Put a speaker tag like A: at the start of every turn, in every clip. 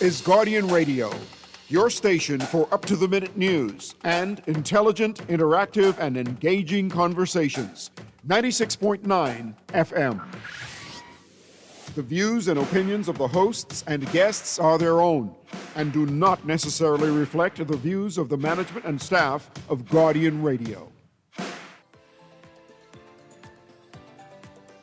A: is Guardian Radio, your station for up-to-the-minute news and intelligent, interactive, and engaging conversations. 96.9 FM. The views and opinions of the hosts and guests are their own and do not necessarily reflect the views of the management and staff of Guardian Radio.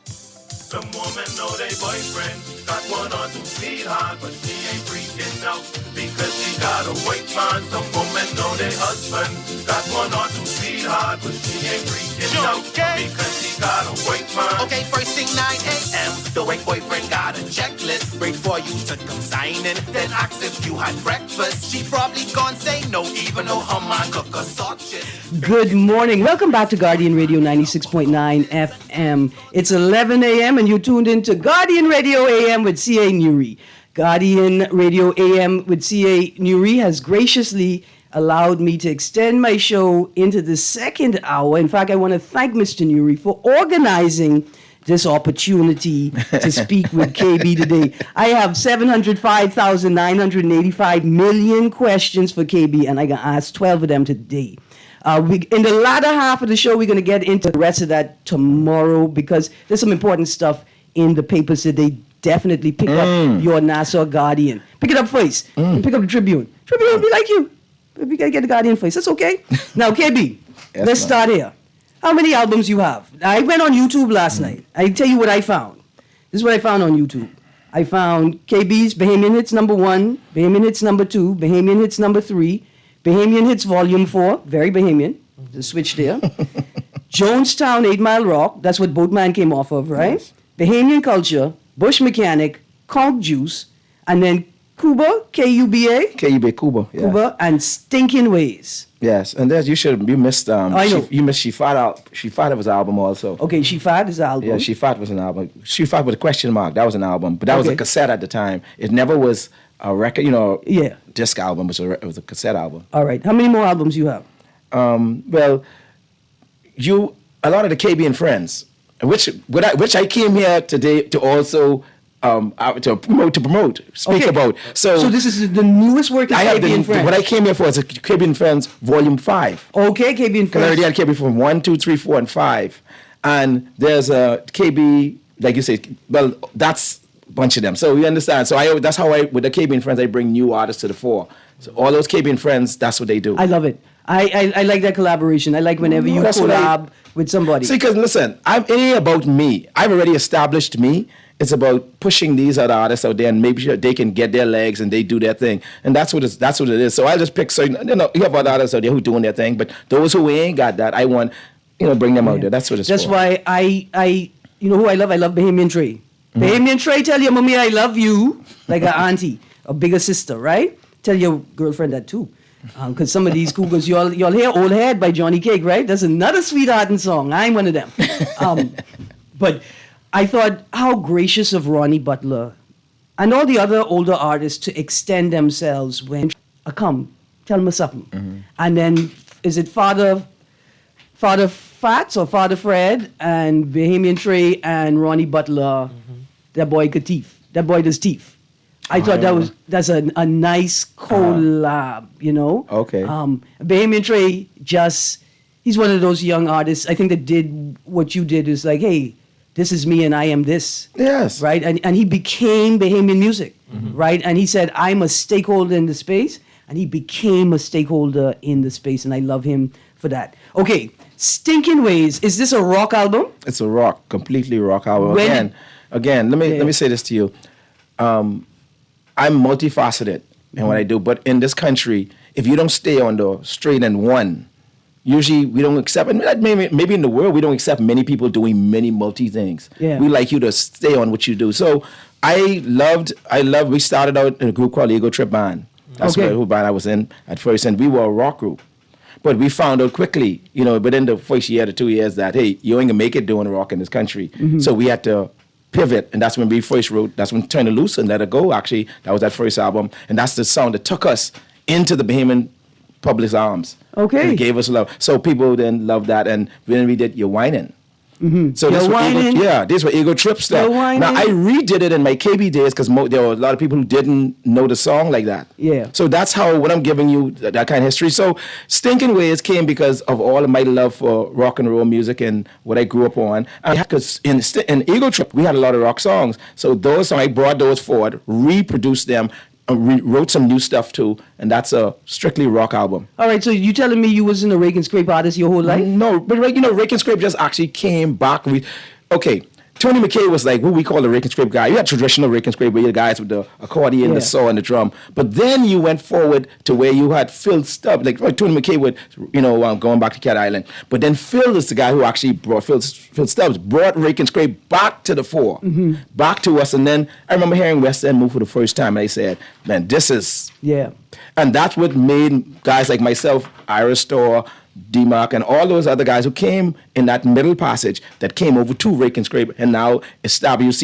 B: Some women know they boyfriend got one or two sweetheart, but she ain't freaking out because she got a white man. Some women know they husband got one or two sweetheart, but she ain't freaking out because she got a white man.
C: Okay, first thing 9 a.m. The white boyfriend got a checklist, wait for you to come sign in. Then ask if you had breakfast. She probably gon' say no, even though her man cook a sausage.
D: Good morning. Welcome back to Guardian Radio 96.9 FM. It's 11 a.m. and you're tuned into Guardian Radio AM with CA Newry. Guardian Radio AM with CA Newry has graciously allowed me to extend my show into the second hour. In fact, I want to thank Mr. Newry for organizing this opportunity to speak with KB today. I have 705,985 million questions for KB, and I can ask 12 of them today. In the latter half of the show, we're going to get into the rest of that tomorrow because there's some important stuff in the papers today. Definitely pick up your Nassau Guardian. Pick it up first. And pick up the Tribune. Tribune will be like you. We got to get the Guardian first. That's okay. Now, KB, let's start here. How many albums you have? I went on YouTube last night. I tell you what I found. This is what I found on YouTube. I found KB's Bahamian Hits number 1, Bahamian Hits number 2, Bahamian Hits number 3, Bahamian Hits Volume 4, very Bahamian, the switch there. Jonestown 8 Mile Rock, that's what Boatman came off of, right? Yes. Bahamian Culture, Bush Mechanic, Conch Juice, and then Cuba, K-U-B-A?
E: K-U-B-A, Cuba, yeah.
D: Cuba, and Stinking Ways.
E: Yes, and there's, you missed, you missed She Fat was an album also.
D: Okay, She Fat is an album.
E: Yeah, She Fat was an album. She Fat with a question mark, that was an album. But that was a cassette at the time. It never was a record, disc album. It was a cassette album.
D: All right. How many more albums you have?
E: Well, a lot of the KB and Friends, which I came here today to also to promote, speak about. So
D: this is the newest work of KB and Friends.
E: What I came here for is KB and Friends Volume 5.
D: Okay, KB and Friends.
E: Because I already had KB from 1, 2, 3, 4, and 5. And there's a KB, like you said, well, that's a bunch of them. So you understand. So that's how with the KB and Friends, I bring new artists to the fore. So all those KB and Friends, that's what they do.
D: I love it. I like that collaboration. I like whenever you collab with somebody.
E: See, because listen, it ain't about me. I've already established me. It's about pushing these other artists out there and maybe they can get their legs and they do their thing. And that's what it is. So I'll just pick certain, you have other artists out there who doing their thing, but those who ain't got that, I want, bring them out there. That's what it's
D: That's
E: for.
D: why I who I love? I love Bahamian Trey. Bahamian Trey, tell your mommy I love you, like an auntie, a bigger sister, right? Tell your girlfriend that too. Because some of these cougars, y'all hear Old Head by Johnny Cake, right? That's another sweethearting song. I'm one of them. But I thought how gracious of Ronnie Butler and all the other older artists to extend themselves when, come, tell me something. Mm-hmm. And then, is it Father Fats or Father Fred and Bahamian Trey and Ronnie Butler, that boy Katif, that boy does teeth. I thought that's a nice collab,
E: Okay.
D: Bahamian Trey he's one of those young artists, I think, that did what you did, is like, hey, this is me and I am this.
E: Yes.
D: Right? And he became Bahamian music, right? And he said, I'm a stakeholder in the space, and he became a stakeholder in the space, and I love him for that. Okay, Stinking Ways, is this a rock album?
E: It's a rock, completely rock album. Again, let me say this to you. I'm multifaceted in what I do, but in this country, if you don't stay on the straight and one, usually we don't accept, and maybe in the world, we don't accept many people doing many multi things. Yeah. We like you to stay on what you do. So we started out in a group called Ego Trip Band. That's who band I was in at first, and we were a rock group. But we found out quickly, within the first year to 2 years that, hey, you ain't gonna make it doing rock in this country. Mm-hmm. So we had to pivot, and that's when we first wrote, that's when Turn It Loose and Let It Go, actually, that was that first album, and that's the sound that took us into the Bahamian public's arms.
D: Okay.
E: And it gave us love. So people then loved that, and then we did You're Whining. So this
D: whining.
E: these were ego trip stuff. Now I redid it in my KB days because there were a lot of people who didn't know the song like that.
D: Yeah.
E: So that's how when I'm giving you that kind of history. So Stinking Ways came because of all of my love for rock and roll music and what I grew up on. Because in Ego Trip we had a lot of rock songs. So those songs I brought those forward, reproduced them. Wrote some new stuff too, and that's a strictly rock album.
D: All right, so you telling me you wasn't a Rake and Scrape artist your whole life?
E: No, but Rake and Scrape just actually came back. Tony McKay was like what we call the Rake and Scrape guy. You had traditional Rake and Scrape where you had guys with the accordion, the saw, and the drum. But then you went forward to where you had Phil Stubbs, like Tony McKay would, going back to Cat Island. But then Phil is the guy who actually brought Phil Stubbs brought Rake and Scrape back to the fore, back to us. And then I remember hearing West End Move for the first time. And I said, man, this is and that's what made guys like myself, Ira Storr, D-Mark, and all those other guys who came in that middle passage that came over to Rake and Scrape and now establish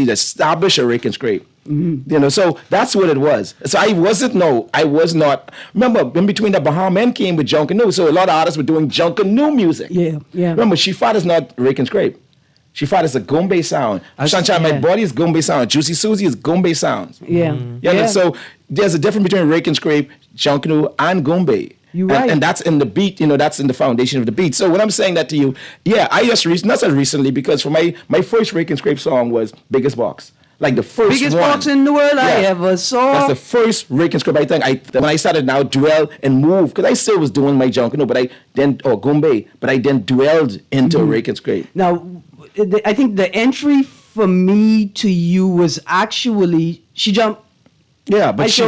E: a Rake and Scrape. So that's what it was. So I was not. Remember, in between the Bahama Men came with Junk and New, so a lot of artists were doing Junk and New music.
D: Yeah.
E: Remember, She Fought is not Rake and Scrape. She Fought is a Gombe sound. Sunshine My Body is Gombe sound. Juicy Susie is Gombe sounds. So there's a difference between Rake and Scrape, Junk and New, and Gombe.
D: You're right.
E: And that's in the beat, that's in the foundation of the beat. So when I'm saying that to you, I just not so recently, because for my first Rake and Scrape song was Biggest Box. Like the first
D: biggest
E: one.
D: box in the world I ever saw.
E: That's the first Rake and Scrape. I think when I started now dwell and move, because I still was doing my junk, Gombe, but I then dwelled into Rake and Scrape.
D: Now, I think the entry for me to you was actually She Jumped.
E: Yeah, but she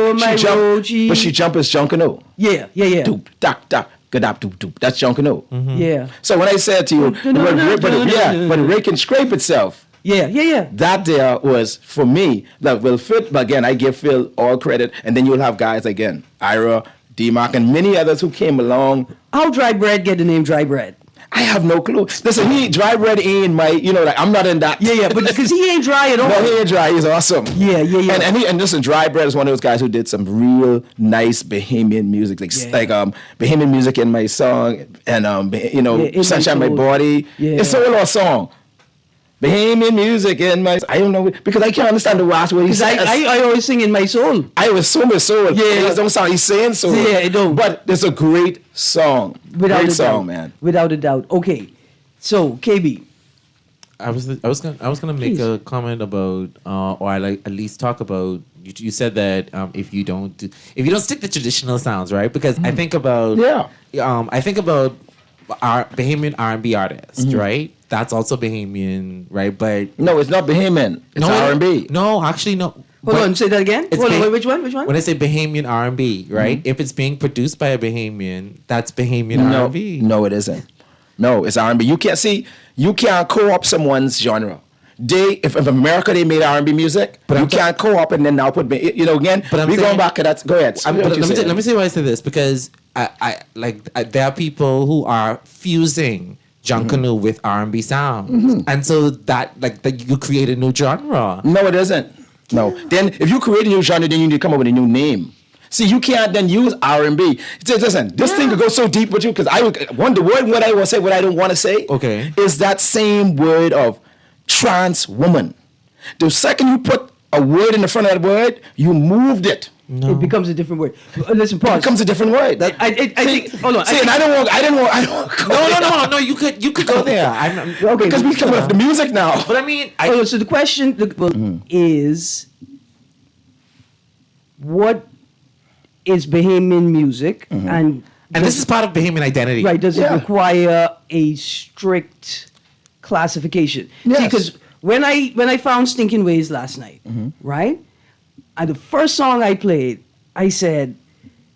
E: jump is junk and no.
D: Yeah.
E: Doop, dak, dak, gadap, doop, doop. That's junk and no.
D: Yeah.
E: So when I said to you, but Rake and Scrape itself.
D: Yeah.
E: That there was, for me, that will fit. But again, I give Phil all credit. And then you'll have guys again, Ira, D-Mark, and many others who came along.
D: How Dry Bread get the name Dry Bread?
E: I have no clue. Listen, Dry Bread ain't my, I'm not in that.
D: Yeah, but because he ain't dry at all.
E: No, he ain't dry. He's awesome.
D: Yeah.
E: And listen, Dry Bread is one of those guys who did some real nice Bahamian music, like Bahamian music in my song, and Sunshine My Body. Yeah. It's a little song. Bahamian music in my, I don't know, because I can't understand the last word he says.
D: I always sing In My Soul.
E: I was so my soul.
D: Yeah.
E: It don't sound, he's saying soul.
D: Yeah, it don't.
E: But it's a great song. Great song, man.
D: Without a doubt. Okay. So, KB.
F: I was gonna make a comment about, or I like at least talk about. You said that if you don't stick to traditional sounds, right? Because I think about our Bahamian R&B artists, right? That's also Bahamian, right? But
E: no, it's not Bahamian. It's R&B.
F: No, actually, no.
D: Hold on, say that again. Which one?
F: When I say Bahamian R&B, right? If it's being produced by a Bahamian, that's Bahamian R&B.
E: No, it isn't. No, it's R&B. You can't co-op someone's genre. If America they made R&B music, but you can't co-op and then now put again. But we're going back to that. Go ahead.
F: Let me say why I say this, because there are people who are fusing Junkanu with R&B sounds, and so that you create a new genre.
E: No, it isn't. No. Then if you create a new genre, then you need to come up with a new name. See, you can't then use R&B. Listen, this thing could go so deep with you, because the word what I will say, what I don't want to say, is that same word of trans woman. The second you put a word in the front of that word, you moved it.
D: No. It becomes a different word. Listen, pause.
E: It becomes a different word.
D: I think. Hold on.
E: See, I didn't want.
F: No. You could go there.
E: Okay, because we come with the music now.
F: But I mean,
D: so the question is, what is Bahamian music, and
F: this is part of Bahamian identity,
D: right? Does it require a strict classification?
E: Yes.
D: See, because when I found Stinking Ways last night, right? And the first song I played, I said,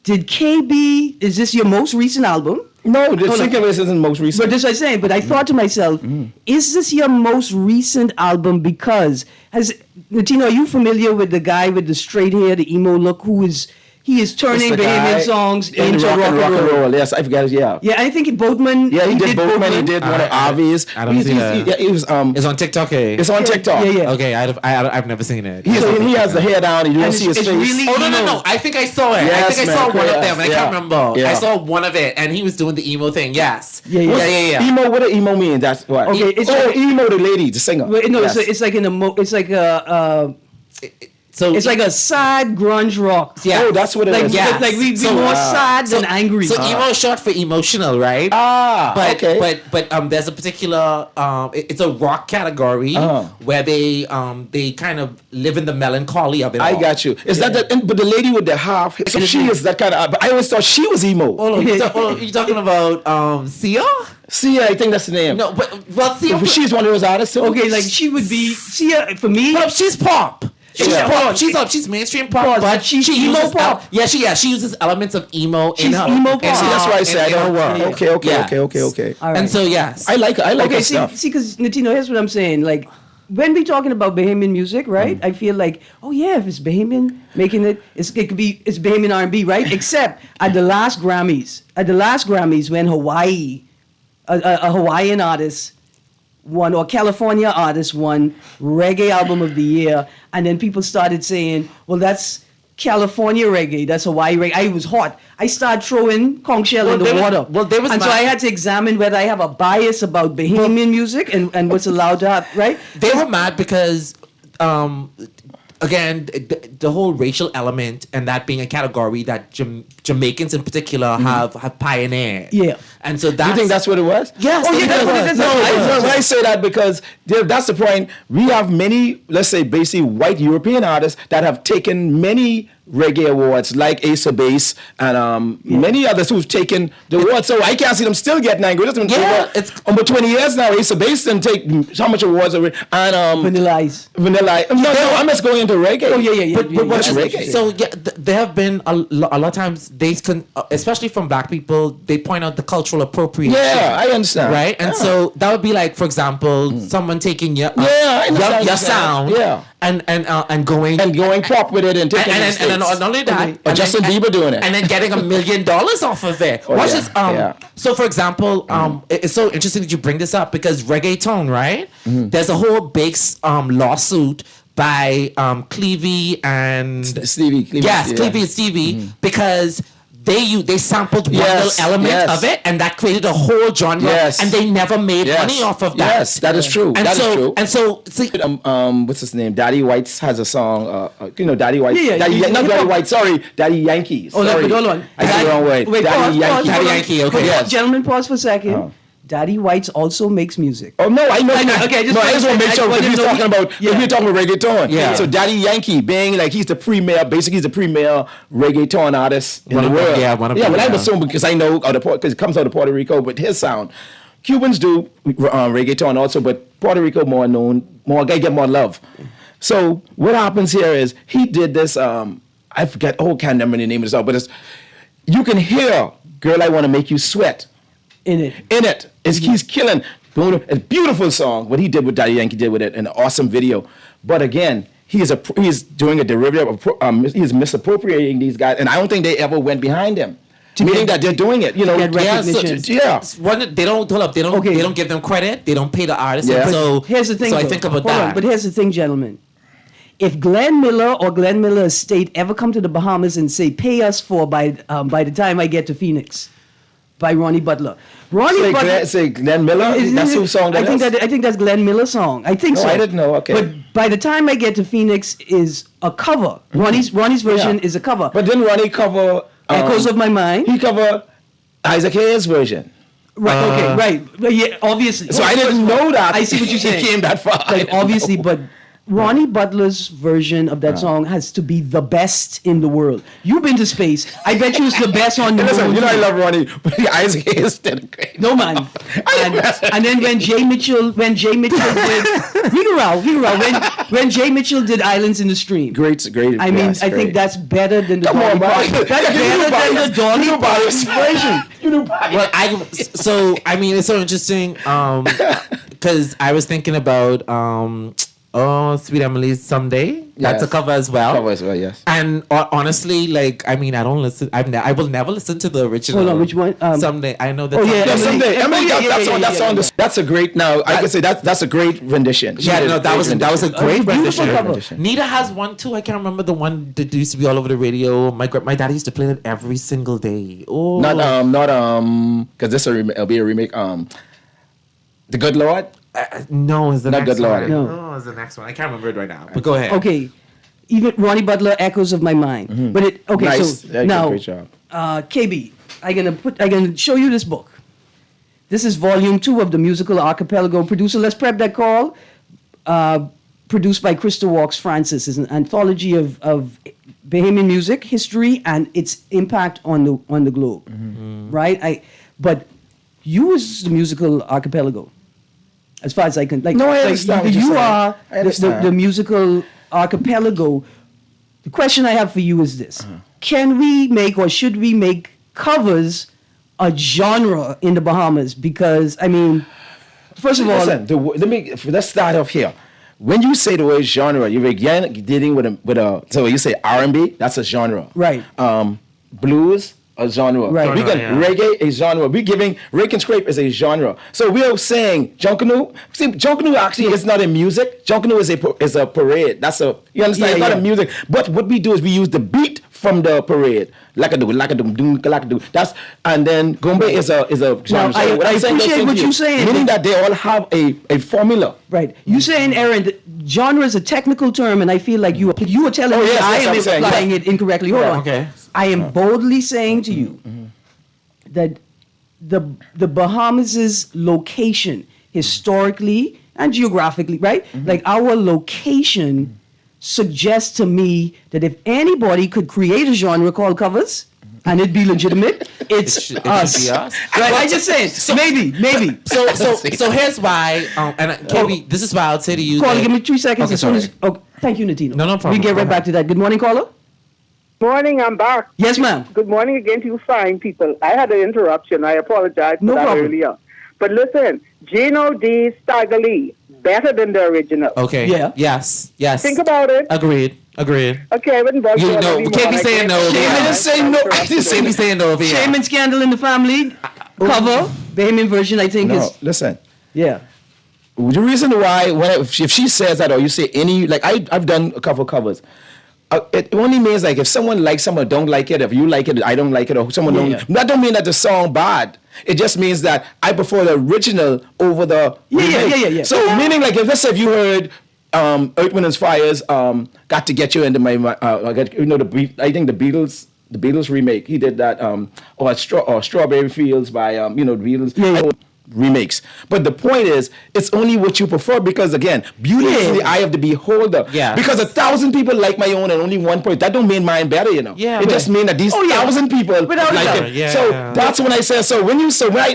D: is this your most recent album?
E: No, Stinking Ways isn't most recent.
D: But this is what I'm saying. But I thought to myself, is this your most recent album? Because, Latino, are you familiar with the guy with the straight hair, the emo look, who is he is turning
E: It's the guy
D: Bahamian songs
E: in
D: into
E: rock
D: rock
E: and roll. Yes, I forgot. Yeah.
D: Yeah, I think Boatman.
E: Yeah, he did Boatman. He did one of Avi's.
F: I don't see that.
E: Yeah, he was.
F: It's on TikTok. Eh?
E: It's on TikTok.
D: Yeah.
F: Okay, I've never seen it.
E: He has the hair down. You don't see his
D: it's
E: face.
D: really
F: Oh no! I think I saw it. I
E: Yes,
F: think I
E: man,
F: saw one of
E: yeah,
F: them. I
E: yeah,
F: can't remember.
E: yeah.
F: I saw one of it, and he was doing the emo thing. Yes.
D: Yeah.
E: Emo. What does emo mean? That's what.
D: Okay, it's like-
E: emo, the lady, the singer.
D: Wait, no,
E: Yes.
D: it's like it's like a
F: So
D: it's like a sad grunge rock.
F: Yeah.
E: Oh, that's what it
D: Like,
E: is.
F: Yeah.
D: like we
F: So,
D: more sad than angry.
F: So emo is short for emotional, right? But
E: okay.
F: there's a particular it's a rock category where they kind of live in the melancholy of it all.
E: I got you. Is that the? But the lady with the half. So she is that kind of. But I always thought she was emo.
F: Hold on, you talking about Sia?
E: See, I think that's the name.
F: No, but well, Sia.
E: She's one of those artists. Too?
D: Okay, like she would be. See, for me,
F: But she's pop. She's
E: Yeah.
F: pop. She's mainstream pop,
D: Pop,
F: but
D: she's
F: she
D: emo
F: uses
D: pop.
F: she uses elements of emo in
D: She's
F: her.
D: emo
F: in
D: pop.
F: her-
E: See, that's why I say I
F: in her
E: don't.
F: work.
E: Okay.
D: all right.
F: And so yes,
E: I like her
D: okay,
E: stuff.
D: see, because Natino, here's what I'm saying. Like, when we're talking about Bahamian music, right? I feel like, oh yeah, if it's Bahamian making it, it's Bahamian R&B, right? Except at the last Grammys, when Hawaii, a Hawaiian artist won, or California artist won Reggae Album of the Year, and then people started saying, well, that's California reggae, that's Hawaii reggae. I was hot. I started throwing conch shell in the water.
F: was
D: so I had to examine whether I have a bias about Bahamian music and what's allowed to have, right?
F: they were mad because again, the whole racial element and that being a category that Jamaicans in particular have pioneered.
D: Yeah.
F: And so that's...
E: You think that's what it was?
F: Yes.
E: Oh,
F: I
E: yeah,
F: think
E: that's what it is.
F: was.
E: No, I say that because that's the point. We have many, let's say, basically white European artists that have taken many reggae awards, like Ace of Base and many others who've taken the awards. So I can't see them still getting angry. It's been
F: it's
E: almost 20 years now. Ace of Base didn't take how much awards already. And
D: Vanilla Ice.
E: Vanilla. No, I'm just going into reggae.
D: Oh, yeah.
F: But
E: What's reggae?
F: So there have been a lot of times especially from black people, they point out the cultural appropriation.
E: Yeah, I understand.
F: Right, and so that would be like, for example, someone taking your
E: I understand
F: your sound,
E: yeah,
F: and going
E: pop with it and taking it to the
F: and
E: States.
F: not only that,
E: Or Justin Bieber doing it.
F: and then getting $1 million off of it.
E: Oh,
F: Watch
E: yeah,
F: this.
E: yeah.
F: So, for example, it's so interesting that you bring this up because reggaeton, right?
E: Mm-hmm.
F: There's a whole big lawsuit by Clevie and
E: Stevie.
F: yes,
E: yeah.
F: Clevie and Stevie because they sampled one
E: Yes,
F: little element
E: yes.
F: of it and that created a whole genre
E: Yes.
F: and they never made money off of that.
E: Yes, that is true.
F: And
E: That is
F: so
E: true.
F: and so see,
E: What's his name? Daddy White's has a song. Daddy White.
D: Yeah,
E: Not Daddy White. Sorry, Daddy Yankees.
D: Oh, no,
E: sorry.
D: but hold on.
E: I said the wrong way.
D: Wait,
E: Daddy Yankee.
F: Daddy Yankee, okay.
D: Wait,
E: Yes.
D: Gentlemen, pause for a second. Daddy White's also makes music.
E: Oh no, I know.
D: Okay,
E: I just want to make sure
D: I
E: if
D: didn't
E: we're
D: know
E: talking about if we're talking about reggaeton.
F: Yeah.
E: So Daddy Yankee being like he's the premier reggaeton artist in
F: One
E: the
F: of the-
E: world.
F: yeah, one of
E: yeah.
F: them,
E: Well, I
F: yeah.
E: assume because I know because it comes out of Puerto Rico, but his sound. Cubans do reggaeton also, but Puerto Rico more known, get more love. So what happens here is he did this. I forget. Oh, can't remember the name of the song, but it's you can hear "Girl, I Want to Make You Sweat."
D: In it.
E: He's killing. A beautiful song. What he did with Daddy Yankee did with it, an awesome video. But again, he's doing a derivative. He's misappropriating these guys, and I don't think they ever went behind him. Meaning that they're doing it, you know.
D: get recognition.
F: They don't hold up. They don't.
D: Okay.
F: They don't give them credit. They don't pay the artist.
E: Yeah.
F: And so
D: Here's the thing.
F: So I
D: though.
F: think about
D: Hold on,
F: that.
D: but here's the thing, gentlemen. If Glenn Miller or Glenn Miller Estate ever come to the Bahamas and say, "Pay us for by the time I get to Phoenix," by Ronnie Butler. Ronnie Butler.
E: Say Glenn Miller. That's whose song that is?
D: I think that's Glenn Miller's song. I think
E: No,
D: so.
E: I didn't know. Okay.
D: But by the time I get to Phoenix is a cover. Ronnie's version is a cover.
E: But didn't Ronnie cover
D: Echoes of My Mind.
E: He covered Isaac Hayes' version.
D: Right. Okay. Right. Well, yeah. Obviously.
E: So I didn't know that.
D: I see what you're saying.
E: He came that far.
D: Like, obviously, but Ronnie Butler's version of that song has to be the best in the world. You've been to space. I bet you it's the best on the
E: Listen,
D: moon.
E: you know I love Ronnie, but Isaac Hayes did great.
D: No man. And then when Jay Mitchell did when Jay Mitchell did Islands in the Stream.
E: Great.
D: I mean,
E: yes,
D: I
E: great.
D: think that's better than the
E: Come on,
D: Dolly
E: man.
D: Parton. That's better than the Dolly Parton version.
F: Well, I mean, it's so interesting because I was thinking about Oh, Sweet Emily's Someday. That's a
E: Yes.
F: cover as well.
E: Cover as well, yes.
F: And honestly, like, I mean, I don't listen. I will never listen to the original.
D: Hold on, which one?
F: Someday. I know that.
D: Oh, yeah,
E: Yeah,
D: Emily.
E: someday. Emily,
D: Yeah,
E: that's
D: yeah,
E: on
D: yeah,
E: that
D: yeah,
E: song.
D: yeah.
E: That's a great. Now I can say that's a great rendition. She
F: Yeah,
E: did
F: no,
E: a
F: that was a great
D: Beautiful
F: rendition.
D: cover.
F: Nita has one too. I can't remember the one that used to be all over the radio. My dad used to play it every single day. Oh,
E: Because this it'll be a remake. The Good Lord.
F: no, is the
E: Not
F: next
E: Good Lord.
F: one.
D: No.
F: Is the next one. I can't remember it right now. But go ahead.
D: Okay, even Ronnie Butler, Echoes of My Mind. But it okay.
E: Nice.
D: So
E: Yeah, you did a
D: now,
E: great job.
D: KB, I'm gonna show you this book. This is volume 2 of the musical Archipelago. Producer, let's prep that call. Produced by Crystal Walks Francis. It's an anthology of Bahamian music history and its impact on the globe. Right? But you was the musical Archipelago. As far as I can,
E: No, I understand what you're
D: you
E: saying.
D: are
E: I understand.
D: the musical Archipelago. The question I have for you is this:
E: Uh-huh.
D: Can we make or should we make covers a genre in the Bahamas? Because I mean, first of all,
E: Listen, let's start off here. When you say the word genre, you're again dealing with a. So you say R&B, that's a genre.
D: Right.
E: Blues, a genre.
D: Right.
E: We got
F: Genre, yeah.
E: reggae, a genre. We giving Rake and Scrape is a genre. So we are saying Junkanu. See, Junkanu actually is not a music. Junkanu is a parade. That's a you understand?
D: Yeah,
E: It's not
D: yeah.
E: a music. But what we do is we use the beat from the parade. That's and then Gombe is a genre.
D: I
E: what I'm saying
D: appreciate
E: those
D: what
E: things
D: you're
E: to you,
D: saying.
E: meaning that they all have a formula.
D: right? You saying, Aaron, that genre is a technical term, and I feel like you are telling
E: Oh,
D: me
E: yes,
D: I
E: yes,
D: am
E: I'm saying,
D: applying
E: yeah.
D: it incorrectly. Hold on.
F: Okay.
D: I am boldly saying to you that the Bahamas' location historically and geographically, right? Like our location suggests to me that if anybody could create a genre called covers and it'd be legitimate, it's
F: It should
D: us.
F: be us.
D: Right? I just saying, maybe.
F: So here's why. And KB, this is why I'll say to you.
D: Caller,
F: that-
D: give me 3 seconds
F: Okay,
D: as soon as.
F: sorry.
D: Oh, thank you, Natino.
F: No problem.
D: We get
F: Go
D: right back
F: ahead.
D: to that. Good morning, caller.
G: Morning, I'm back.
D: Yes, ma'am.
G: Good morning again to you fine people. I had an interruption. I apologize for
D: No
G: that
D: problem.
G: earlier. But listen, Gino D. Stagger Lee, better than the original.
F: Okay.
D: Yeah.
F: Yes.
G: Think about it.
F: Agreed.
G: Okay, I wouldn't bug
F: You
G: you
F: know,
G: anymore.
F: can't be
G: I
F: saying no.
G: can't-
F: Yeah.
E: I didn't say no. I didn't say
F: Say me saying no over here.
D: Shame and Scandal in the Family cover, Bahamian version, I think
E: No,
D: is.
E: listen.
D: Yeah.
E: The reason why, if she says that, or you say any, like I've done a couple covers. It only means like if someone likes someone don't like it, if you like it, I don't like it, or someone don't.
D: Yeah.
E: That don't mean that the song bad. It just means that I prefer the original over the.
D: Yeah.
E: remake. So meaning like if let's say if you heard Earth, Wind and Fire's "Got to Get You Into My," I think the Beatles remake. He did that or Strawberry Fields by the Beatles.
D: Yeah.
E: Remakes, but the point is, it's only what you prefer because again, beauty is in the eye of the beholder.
F: Yeah.
E: Because 1,000 people like my own and only one point, that don't mean mine better,
F: Yeah,
E: It just means that these 1,000 people
D: Without
E: like
D: doubt.
E: it.
F: Yeah.
E: So that's when I say. So when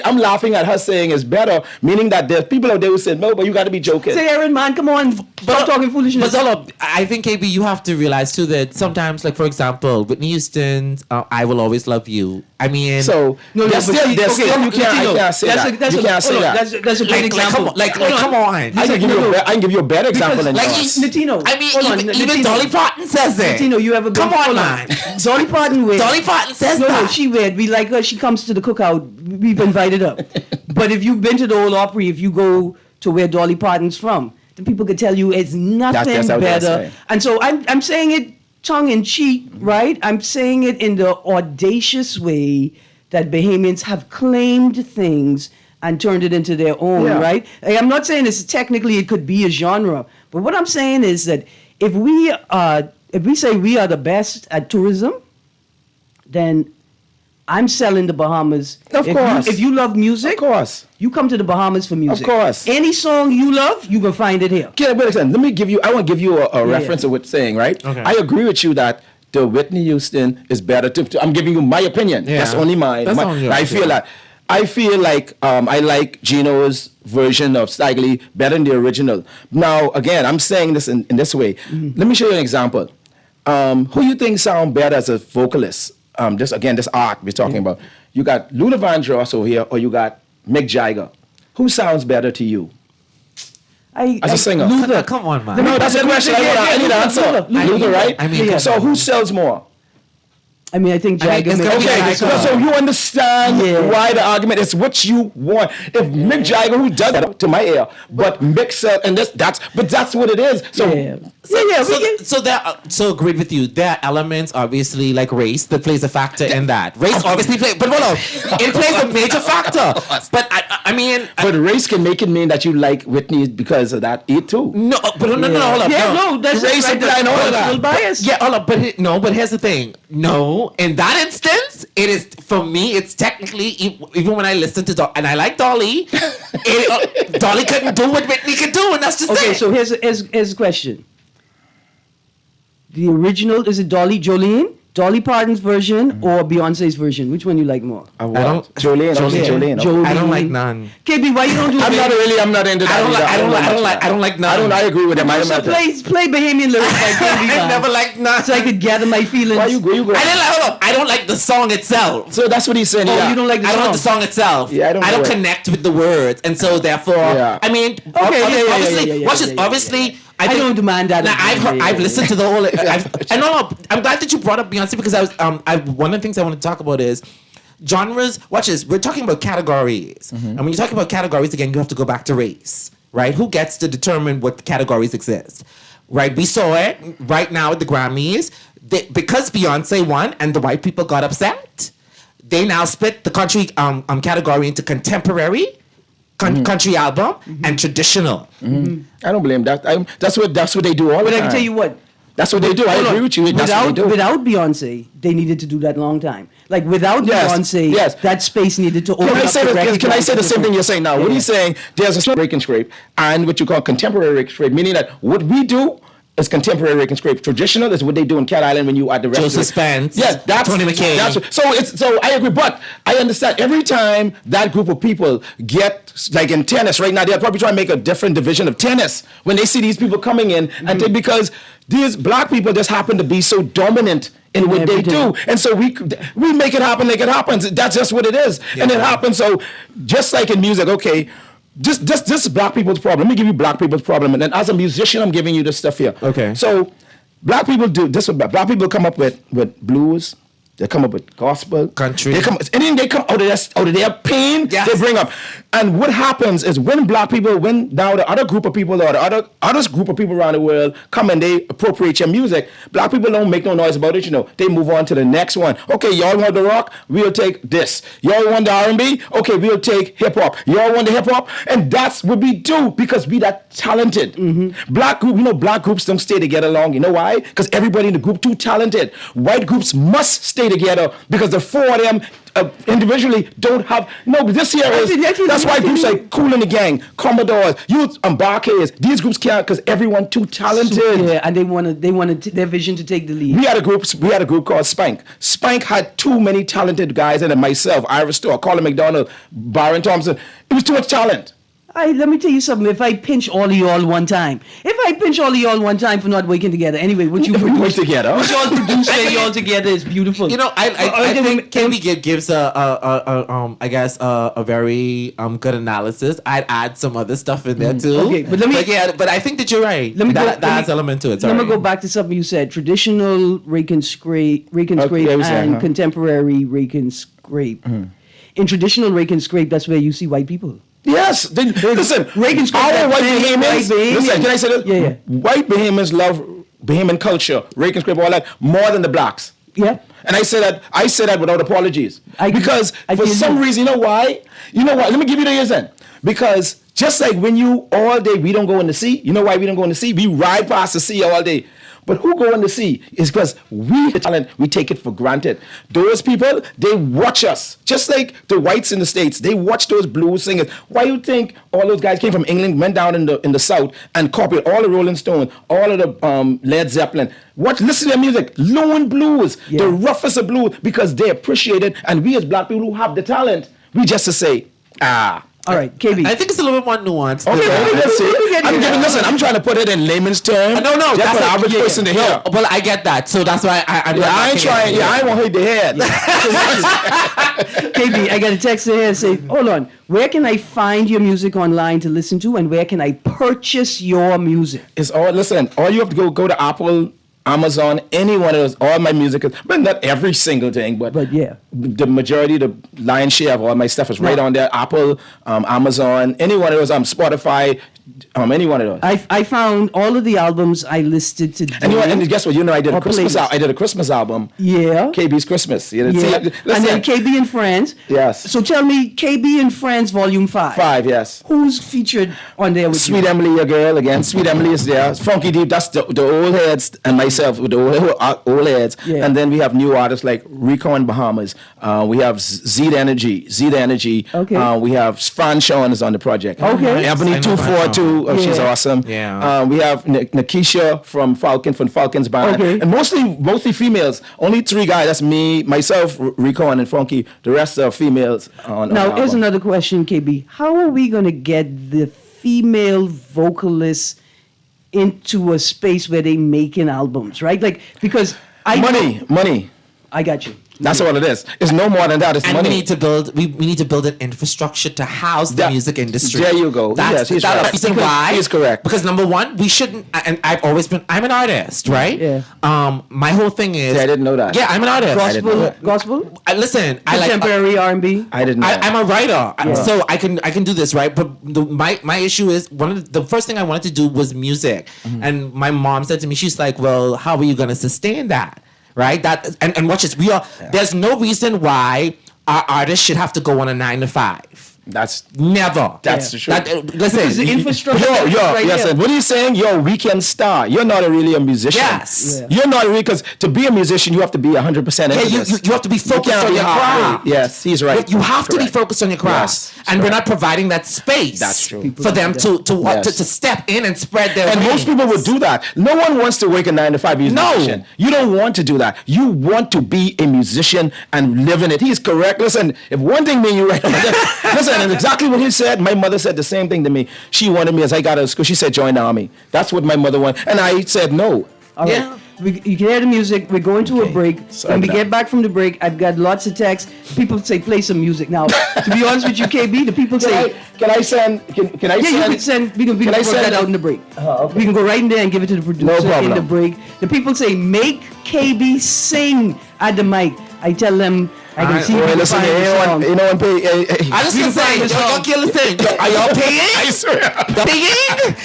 E: I'm laughing at her saying it's better, meaning that there's people out there who say no, but you got to be joking.
D: Say, Aaron, man, come on. Stop talking foolishness.
F: But Zolo, I think KB, you have to realize too that sometimes, like for example, Whitney Houston's "I Will Always Love You." I mean,
E: So
D: No,
E: there's
D: but
E: still,
D: see,
E: there's
D: okay,
E: still you can't,
D: Latino,
E: I can't say that.
D: that's
E: You
D: a-
E: can't say
D: hold on,
E: that.
D: That's a great example.
F: come on.
E: I can give you a better example than
F: like
E: yours.
D: Natino.
F: I mean,
D: hold on,
F: even
D: Natino.
F: Dolly Parton says it.
D: Natino, you ever been?
F: Come on,
D: hold
F: man.
D: Dolly Parton weird.
F: Dolly Parton says
D: No,
F: that.
D: she weird. We like her. She comes to the cookout. We've invited her. But if you've been to the Old Opry, if you go to where Dolly Parton's from, then people could tell you it's nothing
E: That's what they're
D: better.
E: saying.
D: And so I'm saying it tongue in cheek, right? I'm saying it in the audacious way that Bahamians have claimed things and turned it into their own,
E: Yeah.
D: right? I'm not saying this technically it could be a genre, but what I'm saying is that if we say we are the best at tourism, then I'm selling the Bahamas.
E: Of
D: If
E: course.
D: if you love music,
E: Of course.
D: you come to the Bahamas for music.
E: course.
D: Any song you love, you can find it here.
E: Okay, wait a second. I want to give you a reference of what's saying, right?
F: Okay.
E: I agree with you that the Whitney Houston is better. I'm giving you my opinion.
F: Yeah.
E: That's only mine.
F: That's only yours,
E: I feel
F: yeah.
E: that. I feel like I like Gino's version of Stagger Lee better than the original. Now, again, I'm saying this in this way. Let me show you an example. Who you think sound better as a vocalist? This art we're talking about. You got Luther Vandross over here, or you got Mick Jagger. Who sounds better to you? As a singer?
D: Luther.
F: Come on, man.
E: No, that's a question. I need an answer. Luther, right?
F: I mean,
E: so who sells more?
D: I mean, I think Jagger.
F: it's gonna be
E: Okay, so you understand why the argument is what you want. If Mick Jagger, who does that to my ear, but Mick sell, and that's what it is. So
F: So agreed with you. There are elements, obviously, like race that plays a factor in that. Race obviously plays, but hold on, it plays a major factor. But I mean,
E: but race can make it mean that you like Whitney because of that it too.
F: no, but no, hold up.
D: Yeah, no, that's
E: race
D: right.
E: and all of that.
D: Bias.
F: Yeah, hold up, but here's the thing. No, in that instance, it is for me. It's technically even when I listen to and I like Dolly, Dolly couldn't do what Whitney could do, and that's just
D: Okay,
F: it.
D: so here's a question. The original, is it Jolene? Dolly Parton's version or Beyonce's version? Which one you like more?
F: I don't.
E: Jolene.
F: I don't like none.
D: KB, why you don't do
E: I'm not into that.
F: I don't like none.
E: I agree with them.
D: So play Bahamian lyrics by KB.
F: I never liked none.
D: So I could gather my feelings.
E: Why you go?
F: I don't like the song itself.
E: So that's what he's saying.
D: You don't like the
F: I
D: song?
F: don't like the song itself.
E: Yeah, I don't know it.
F: connect with the words, and so therefore,
E: Yeah.
F: I mean, obviously,
D: I don't demand that.
F: Now, I've listened to the whole. I'm glad that you brought up Beyonce because one of the things I want to talk about is genres. Watch this. We're talking about categories, and when you talk about categories again, you have to go back to race, right? Who gets to determine what categories exist, right? We saw it right now at the Grammys because Beyonce won and the white people got upset. They now split the country category into contemporary. Country album and traditional.
E: I don't blame that. That's what they do all the
D: But
E: time.
D: I can tell you what.
E: That's what they do. I agree with you. That's what they do.
D: Without Beyonce, they needed to do that long time. Like without Beyonce, that space needed to open up.
E: Can I say the same thing you're saying now? What he's saying, there's a break and scrape and what you call contemporary break and scrape, meaning that what we do is contemporary break and scrape. Traditional is what they do in Cat Island when you at the rest
F: Joseph Spence.
E: Yes, that's
F: Tony McKay.
E: So I agree, but I understand every time that group of people get like in tennis right now, they're probably trying to make a different division of tennis when they see these people coming in and because these black people just happen to be so dominant in what they do, and so we make it happen like it happens. That's just what it is, and it happens. So just like in music, okay. This is black people's problem. Let me give you black people's problem, and then as a musician, I'm giving you this stuff here.
F: Okay.
E: So, black people do this. Black people come up with blues. They come up with gospel,
F: country.
E: They come out of their pain.
F: Yes.
E: They bring up, and what happens is when now the other group of people or the other group of people around the world come and they appropriate your music, black people don't make no noise about it. They move on to the next one. Okay, y'all want the rock? We'll take this. Y'all want the R&B? Okay, we'll take hip hop. Y'all want the hip hop? And that's what we do because we that talented. Black groups don't stay together long. You know why? Because everybody in the group too talented. White groups must stay together because the four of them individually don't have but this here is that's why groups like Kool and the Gang, Commodores, Youth and Barcades, these groups can't because everyone too talented.
D: Yeah, and they wanted their vision to take the lead.
E: We had a group called Spank. Spank had too many talented guys in it. Myself, Ira Store, Colin McDonald, Byron Thompson. It was too much talent.
D: Let me tell you something. If I pinch all of y'all one time for not working together, anyway, what you
E: work together?
D: What y'all produce and y'all together is beautiful.
F: I think KB gives I guess a very good analysis. I'd add some other stuff in there too.
D: Okay,
F: but I think that you're right. That has element to it.
D: Let me go back to something you said. Traditional rake and scrape, and contemporary rake and scrape. In traditional rake and scrape, that's where you see white people.
E: Yes, listen.
D: Reagan
E: Our white Bahamians. Listen, can I say this?
D: Yeah.
E: White Bahamians love Bahamian culture, rake and scrape, all that more than the blacks.
D: Yeah.
E: And I say that without apologies. Because for some reason, you know why? Let me give you the reason. Because just like when you all day we don't go in the sea. You know why we don't go in the sea? We ride past the sea all day. But who go in the sea is because we take it for granted. Those people, they watch us. Just like the whites in the States, they watch those blues singers. Why you think all those guys came from England, went down in the South and copied all the Rolling Stones, all of the Led Zeppelin? Listen to their music, low and blues, the roughest of blues, because they appreciate it. And we as black people who have the talent, we just to say,
D: All right, KB.
F: I think it's a little bit more nuanced.
E: Okay, let's see. Listen, I'm trying to put it in layman's terms.
F: No,
E: just
F: that's
E: for the average person to hear.
F: Well, I get that, so that's why
E: I ain't trying. Yeah, I won't hit the head.
D: KB, I got a text in here and say, hold on, where can I find your music online to listen to, and where can I purchase your music?
E: It's all. Listen, all you have to go to Apple, Amazon, any one of those. All my music is, but not every single thing, but
D: yeah,
E: the majority, the lion's share of all my stuff is right on there. Apple, Amazon, any one of those. Spotify. Any one of those.
D: I found all of the albums I listed today.
E: And guess what? I did a Christmas album. I did a Christmas album.
D: Yeah.
E: KB's Christmas.
D: Yeah. And then KB and Friends.
E: Yes.
D: So tell me, KB and Friends Volume 5.
E: 5, yes.
D: Who's featured on there with
E: Sweet
D: you?
E: Emily, your girl again. Sweet Emily is there. Funky Deep, that's the old heads, and myself with the old heads. Yeah. And then we have new artists like Rico and Bahamas. We have Z Energy.
D: Okay.
E: We have Fran Sean is on the project.
D: Okay.
E: Ebony 242. She's awesome.
F: Yeah.
E: We have Nakisha from Falcons Band.
D: Okay.
E: And mostly females. Only 3 guys. That's me, myself, Rico, and Funky. The rest are females.
D: Now, here's another question, KB. How are we going to get the female vocalists into a space where they making albums, right? Like, because money. I got you.
E: That's all it is. It's no more than that. It's money.
F: We need to build an infrastructure to house the music industry.
E: There you go.
F: That's the reason why.
E: He's correct.
F: Because number one, we shouldn't. And I'm an artist, right?
D: Yeah.
F: My whole thing is.
E: Yeah, I didn't know that.
F: Yeah, I'm an artist.
D: Gospel.
F: Listen,
D: Contemporary R&B.
E: I didn't know.
F: I'm a writer, so I can do this, right? But my issue is the first thing I wanted to do was music, and my mom said to me, she's like, "Well, how are you going to sustain that?" Right? And watch this. There's no reason why our artists should have to go on a 9 to 5.
E: That's
F: never.
E: That's the truth.
F: Listen,
D: the infrastructure.
E: Listen. What are you saying? You're a weekend star. You're not really a musician.
F: Yes.
E: You're not really, because to be a musician, you have to be 100% into this.
F: You have to be focused on your craft.
E: Yes, he's right.
F: You have to be focused on your craft, and we're not providing that space.
E: That's true.
F: For them to step in and spread their.
E: And
F: wings.
E: most people would do that. No one wants to work a 9 to 5 musician. You don't want to do that. You want to be a musician and live in it. He's correct. Listen, if one thing me and you right now, listen, and exactly what he said, my mother said the same thing to me. She wanted me, as I got out of school, she said join the army. That's what my mother wanted. And I said no.
D: All right. You can hear the music. We're going to a break. When we get back from the break, I've got lots of texts. People say play some music. Now, to be honest with you, KB, the people say...
E: Can I send... Can I send...
D: Yeah, you can send... We can work that out in the break. Okay. We can go right in there and give it to the producer in the break. The people say, make KB sing at the mic. I tell them... I can see
E: listen, you know what
F: I just gonna say, y'all kill the thing. Are y'all paying?
E: I swear.
F: Paying?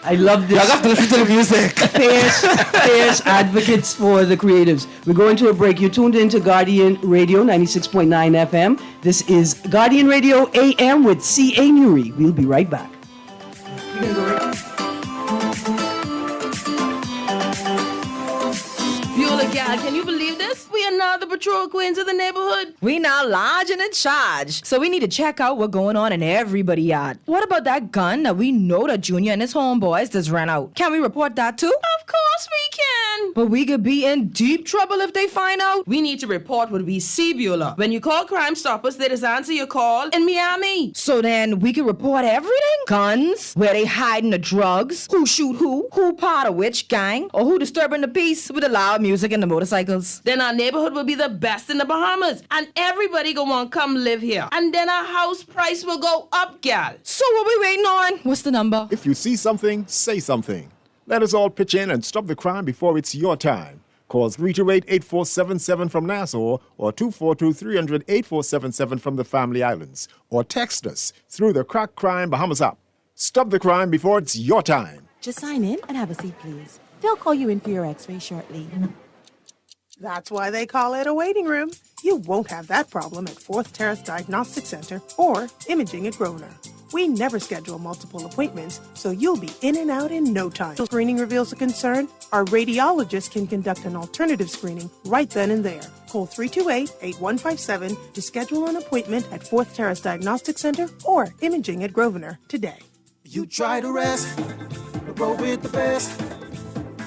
D: I love this.
F: Y'all got to listen to the music.
D: Fierce advocates for the creatives. We're going to a break. You're tuned into Guardian Radio 96.9 FM. This is Guardian Radio AM with C.A. Newry. We'll be right back.
H: Beulah gal, can you believe this? We are now the patrol queens of the neighborhood.
I: We now large and in charge. So we need to check out what's going on in everybody's yard. What about that gun that we know that Junior and his homeboys just ran out? Can we report that too?
H: Of course we can.
I: But we could be in deep trouble if they find out.
H: We need to report what we see, Beulah. When you call Crime Stoppers, they just answer your call in Miami.
I: So then we can report everything? Guns, where they hiding the drugs, who shoot who part of which gang, or who disturbing the peace with the loud music and the motorcycles.
H: Then our neighborhood will be the best in the Bahamas, and everybody gonna want to come live here. And then our house price will go up, gal.
I: So what we waiting on? What's the number?
J: If you see something, say something. Let us all pitch in and stop the crime before it's your time. Call 328-8477 from Nassau or 242-300-8477 from the Family Islands. Or text us through the Crack Crime Bahamas app. Stop the crime before it's your time.
K: Just sign in and have a seat, please. They'll call you in for your x-ray shortly.
L: That's why they call it a waiting room. You won't have that problem at 4th Terrace Diagnostic Center or Imaging at Grosvenor. We never schedule multiple appointments, so you'll be in and out in no time. If screening reveals a concern, our radiologist can conduct an alternative screening right then and there. Call 328-8157 to schedule an appointment at 4th Terrace Diagnostic Center or Imaging at Grosvenor today.
C: You try to rest, roll with the best.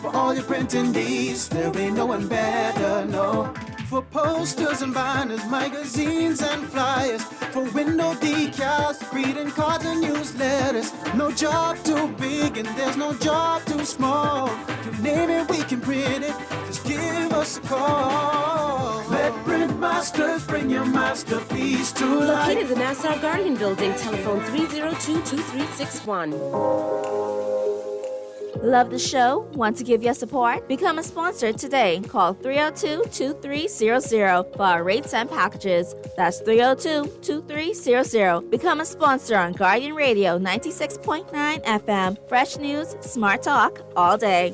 C: For all your printing needs, there ain't no one better, no.
M: For posters and banners, magazines and flyers, for window decals, greeting cards and newsletters. No job too big and there's no job too small. You name it, we can print it. Just give us a call. Let Print Masters bring your masterpiece to life.
N: Located in the Nassau Guardian Building, telephone 302-2361.
O: Love the show? Want to give your support? Become a sponsor today. Call 302-2300 for our rates and packages. That's 302-2300. Become a sponsor on Guardian Radio 96.9 FM. Fresh news, smart talk, all day.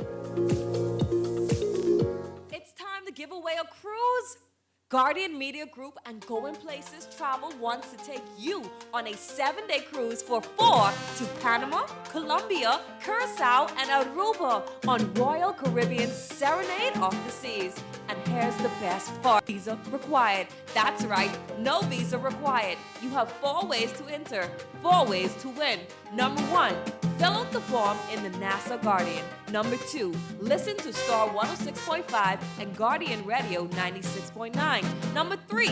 P: It's time to give away a cruise. Guardian Media Group and Going Places Travel wants to take you on a 7-day cruise for 4 to Panama, Colombia, Curacao, and Aruba on Royal Caribbean Serenade of the Seas. And here's the best part. Visa required. That's right, no visa required. You have 4 ways to enter, 4 ways to win. Number 1, fill out the form in the Nassau Guardian. Number 2, listen to Star 106.5 and Guardian Radio 96.9. Number 3,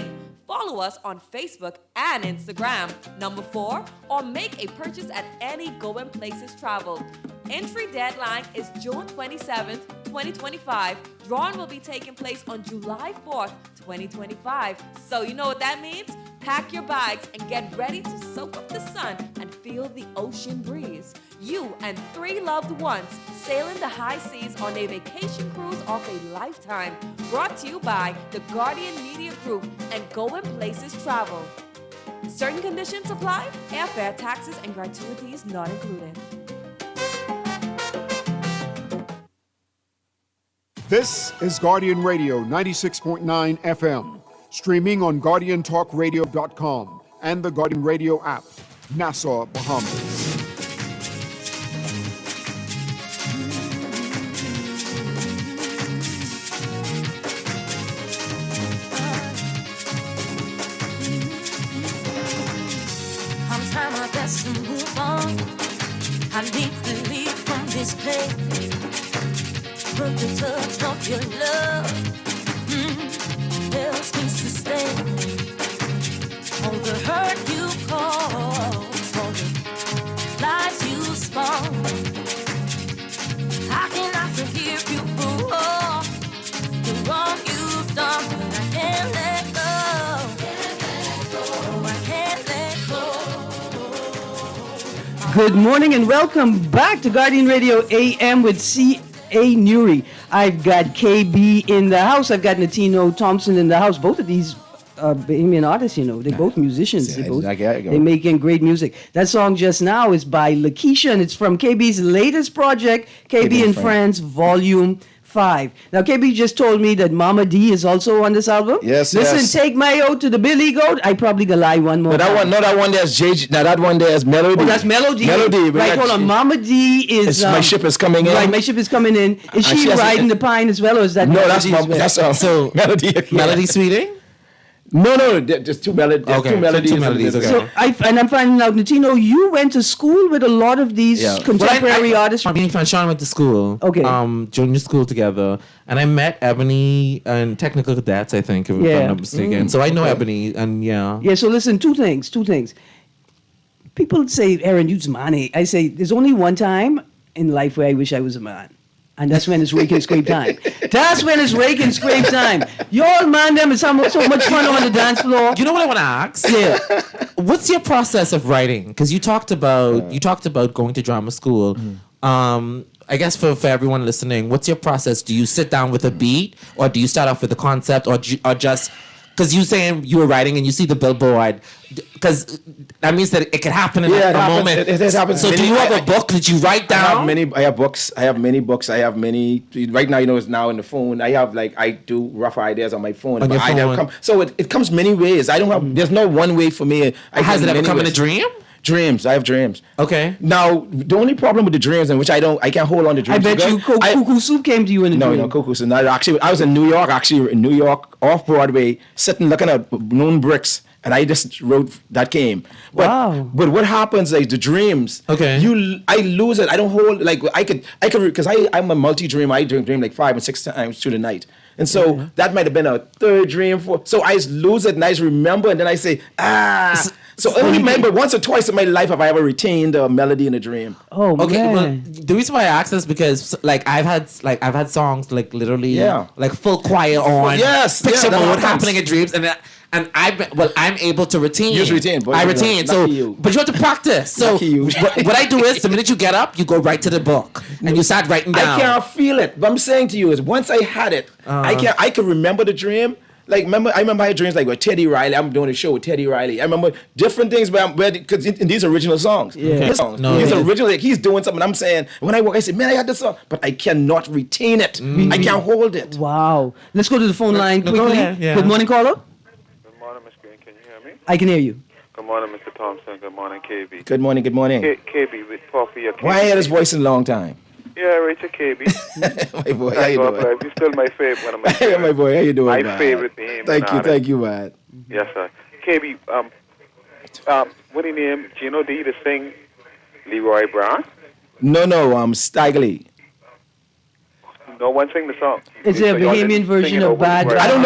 P: follow us on Facebook and Instagram. Number 4, or make a purchase at any Going Places Travel. Entry deadline is June 27th, 2025. Drawing will be taking place on July 4th, 2025. So you know what that means? Pack your bags and get ready to soak up the sun and feel the ocean breeze. You and 3 loved ones sailing the high seas on a vacation cruise of a lifetime. Brought to you by the Guardian Media Group and Going Places Travel. Certain conditions apply. Airfare, taxes, and gratuities not included.
A: This is Guardian Radio 96.9 FM, streaming on GuardianTalkRadio.com and the Guardian Radio app, Nassau, Bahamas.
Q: I'm trying my best to move on. I need relief from this pain. But the touch of your love helps me sustain all the hurt you caused, all the lies you spun. How can I forgive you for all the wrong you've done? But I can't let go. Oh, I can't let go.
D: Good morning and welcome back to Guardian Radio AM with C.A. Newry. I've got KB in the house. I've got Natino Thompson in the house. Both of these Bahamian artists, you know, they're both musicians. They're making great music. That song just now is by Lakeisha, and it's from KB's latest project, KB and Friends, Volume 5. Now, KB just told me that Mama D is also on this album.
E: Yes,
D: Listen, Take My Oath to the Billy Goat. I probably gonna lie one more.
E: That one there's JG. Now that one there's Melody.
D: Oh, that's Melody.
E: Melody.
D: Right, hold on. Mama D is.
E: My ship is coming in.
D: Right, my ship is coming in. Is she riding the pine as well, or is that?
E: No, that's so Melody.
F: Melody Sweeting.
E: No, there's 2 melodies.
F: Okay, two melodies. Okay.
D: So I'm finding out, Natino, you went to school with a lot of these contemporary artists.
F: Me and Sean went to school.
D: Okay.
F: Junior school together, and I met Ebony and Technical Cadets, I think, if I'm not mistaken. So I know Ebony, and yeah.
D: Yeah. So listen, two things. People say, Aaron, you's money. I say, there's only one time in life where I wish I was a man. And that's when it's rake and scrape time. That's when it's rake and scrape time. Y'all, man, them is so much fun on the dance floor.
F: You know what I want to ask?
D: Yeah.
F: What's your process of writing? Because you talked about going to drama school. I guess for everyone listening, what's your process? Do you sit down with a beat, or do you start off with a concept, or just because you saying you were writing and you see the billboard, because that means that it could happen in a moment.
E: It happens.
F: So do you have a book that you write down?
E: I have books. I have many books. I have many. Right now, it's now in the phone. I have I do rough ideas on my phone.
F: On your phone.
E: So it comes many ways. I don't have. There's no one way for me.
F: Has it ever come in a dream?
E: Dreams. I have dreams.
F: Okay.
E: Now, the only problem with the dreams in which I can't hold on to dreams.
D: I bet you Cuckoo Soup came to you in a dream.
E: No, Cuckoo Soup. Actually, I was in New York, off Broadway, sitting looking at moon bricks, and I just wrote that came. But,
D: wow.
E: But what happens is the dreams.
F: Okay.
E: I lose it. I don't hold I could because I'm a multi-dreamer. I dream 5 and 6 times through the night. And so that might have been a third dream. So I lose it and I just remember, and then I say, So only maybe once or twice in my life have I ever retained a melody in a dream.
D: Oh,
F: okay.
D: man.
F: Well, the reason why I ask this is because like I've had songs like literally like full quiet on, picture mode happening in dreams, and I'm able to retain.
E: You retain, boy.
F: I retain. So, but you have to practice. So what I do is the minute you get up, you go right to the book and you start writing down.
E: I can't feel it. What I'm saying to you is once I had it, I can remember the dream. Like I remember I had dreams like with Teddy Riley. I'm doing a show with Teddy Riley. I remember different things, because in these original songs, these original, like he's doing something. I'm saying when I walk, I say, man, I had this song, but I cannot retain it. I can't hold it.
D: Wow. Let's go to the phone line quickly. Good morning, caller.
R: Good morning, Miss Green. Can you hear me?
D: I can hear you.
R: Good morning, Mr. Thompson. Good morning, KB.
E: Good morning. Good morning.
R: KB with Puffy.
E: Why I heard his voice in a long time?
R: Yeah, Rachel KB.
E: My boy, how you doing?
R: You're still my favorite. One of my favorites.
E: My boy, how you doing?
R: My
E: man?
R: favorite name.
E: Thank you, man.
R: Yes, sir. KB, what do you name? Gino D to sing Leroy Brown?
E: No, Stigley.
R: No one sing the song.
D: Is there a Bahamian version of Bad?
E: I don't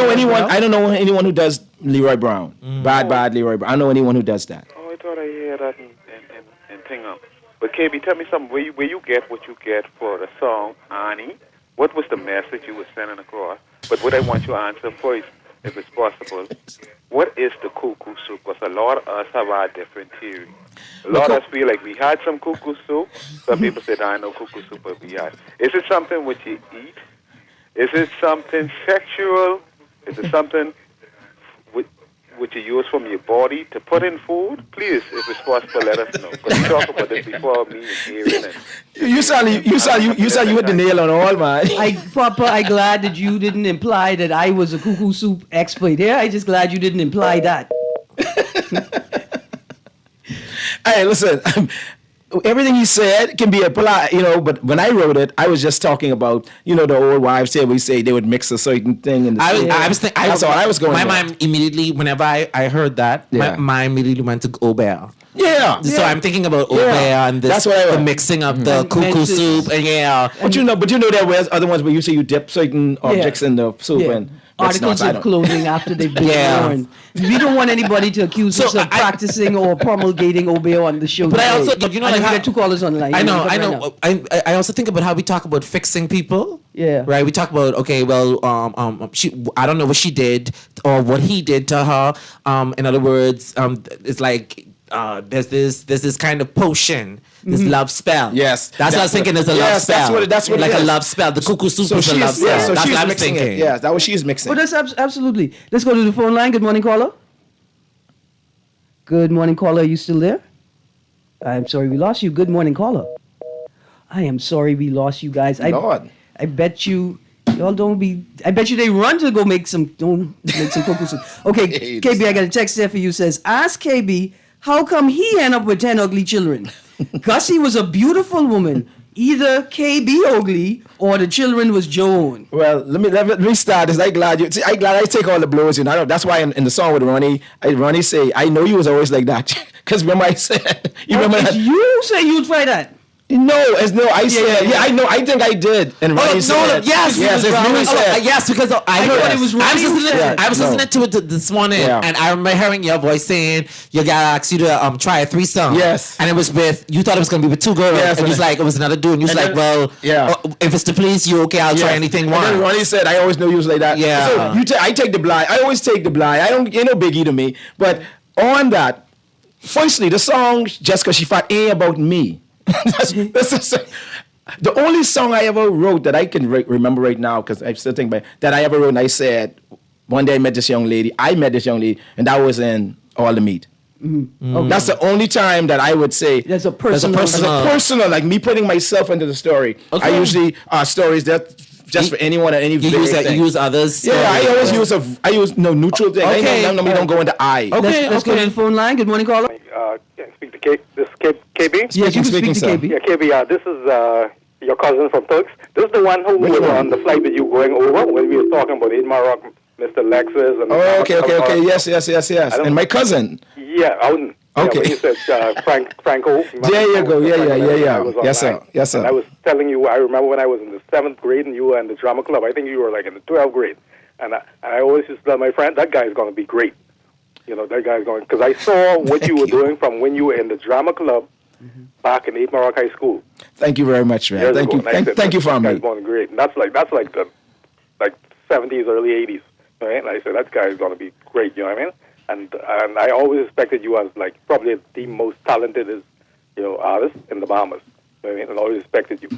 E: know anyone who does Leroy Brown. Bad Leroy Brown. I don't know anyone who does that.
R: Oh, I thought I heard that in Tingham. But KB, tell me something. Where you get what you get for the song, Annie? What was the message you were sending across? But what I want you to answer first, if it's possible, what is the cuckoo soup? Because a lot of us have our different theories. A lot of us feel like we had some cuckoo soup. Some people said, I know cuckoo soup, but we had. Is it something which you eat? Is it something sexual? Is it something which you use from your body to put in food? Please, if it's possible, let us know. Because we talk about this before me and hearing it.
E: You sound you hit the nail on all, man.
D: Papa, I'm glad that you didn't imply that I was a cuckoo soup expert here. I'm just glad you didn't imply that.
E: Hey, listen. Everything he said can be applied, but when I wrote it, I was just talking about, the old wives say they would mix a certain thing in the soup. That's all I was going.
F: My mind immediately, whenever I heard that, my mind immediately went to Aubert.
E: Yeah.
F: So I'm thinking about Aubert and this, the mixing of the cuckoo soup and
E: But you know there were other ones where you say you dip certain objects in the soup and
D: articles of clothing after they've been worn. We don't want anybody to accuse us of practicing or promulgating Obeah on the show.
F: But
D: today.
F: I also, like
D: we got two callers online.
F: I know. I also think about how we talk about fixing people.
D: Yeah.
F: Right. We talk about I don't know what she did or what he did to her. In other words, it's like. There's this kind of potion, this love spell.
E: Yes,
F: that's what I was thinking. Is a love spell.
E: That's what
F: like
E: it is.
F: a love spell. The cuckoo soup is a love spell.
E: Yeah, so
F: that's
E: she's
F: what I was
E: mixing
F: thinking.
E: it. Yeah, that's what she's mixing.
D: Well, that's absolutely. Let's go to the phone line. Good morning, caller. Good morning, caller. Are you still there? I'm sorry we lost you. Good morning, caller. I am sorry we lost you guys.
E: Lord.
D: I bet you. Y'all don't be. I bet you they run to go make some cuckoo soup. Okay, KB, I got a text there for you. Says, ask KB. How come he end up with 10 ugly children? Gussie was a beautiful woman. Either KB ugly or the children was Joan.
E: Well, let me start this. I'm glad I take all the blows. That's why in the song with Ronnie say, I know you was always like that. Because remember I said,
D: you say you try that.
E: No, I said, I know, I think I did. And Ronnie said,
F: yes, because I heard it was I was listening to it this morning, and I remember hearing your voice saying, your guy asked you to try a threesome.
E: Yes.
F: And it was you thought it was going to be with two girls, and it was like, it was another dude, and you was like, if it's to please you, okay, I'll try anything once.
E: And then Ronnie said, I always knew you was like that.
F: Yeah.
E: So I take the blind. I always take the blind. Ain't no biggie to me. But on that, firstly, the song, Just 'Cause She Fat, ain't about me. The only song I ever wrote that I can remember right now, because I'm still thinking about it, that I ever wrote, and I said, one day I met this young lady, and that was in All the Meat.
D: Okay.
E: That's the only time that I would say
D: that's a personal,
E: like me putting myself into the story.
F: Okay.
E: I usually stories that just for anyone at any
F: you use others.
E: Yeah, I always use neutral thing.
F: Okay.
E: We don't go into I.
F: Okay,
D: let's go to the phone line. Good morning, caller.
S: Speak to this is KB.
D: Yes, you can speak to KB.
S: Yeah, KB. This is your cousin from Turks. This is the one who was on the flight with you going over when we were talking about Edmar Rock, Mr. Lexus. And
E: okay. Yes. And my cousin.
S: Yeah,
E: Okay.
S: Yeah, when you said Franco.
E: There you go. Yeah. Yes, sir. Yes, sir.
S: And I was telling you, I remember when I was in the 7th grade and you were in the drama club. I think you were like in the 12th grade. And I always used to tell my friend, that guy's going to be great. You know, that guy's going, because I saw what you were doing from when you were in the drama club back in 8 Morocco High School.
E: Thank you very much, man. Thank you. Thank you for me.
S: That guy's going great. And that's like the 70s, early 80s. Right? And I said, that guy's going to be great. You know what I mean? And I always expected you as like probably the most talented artist in the Bahamas. You know what I mean? And I always expected you.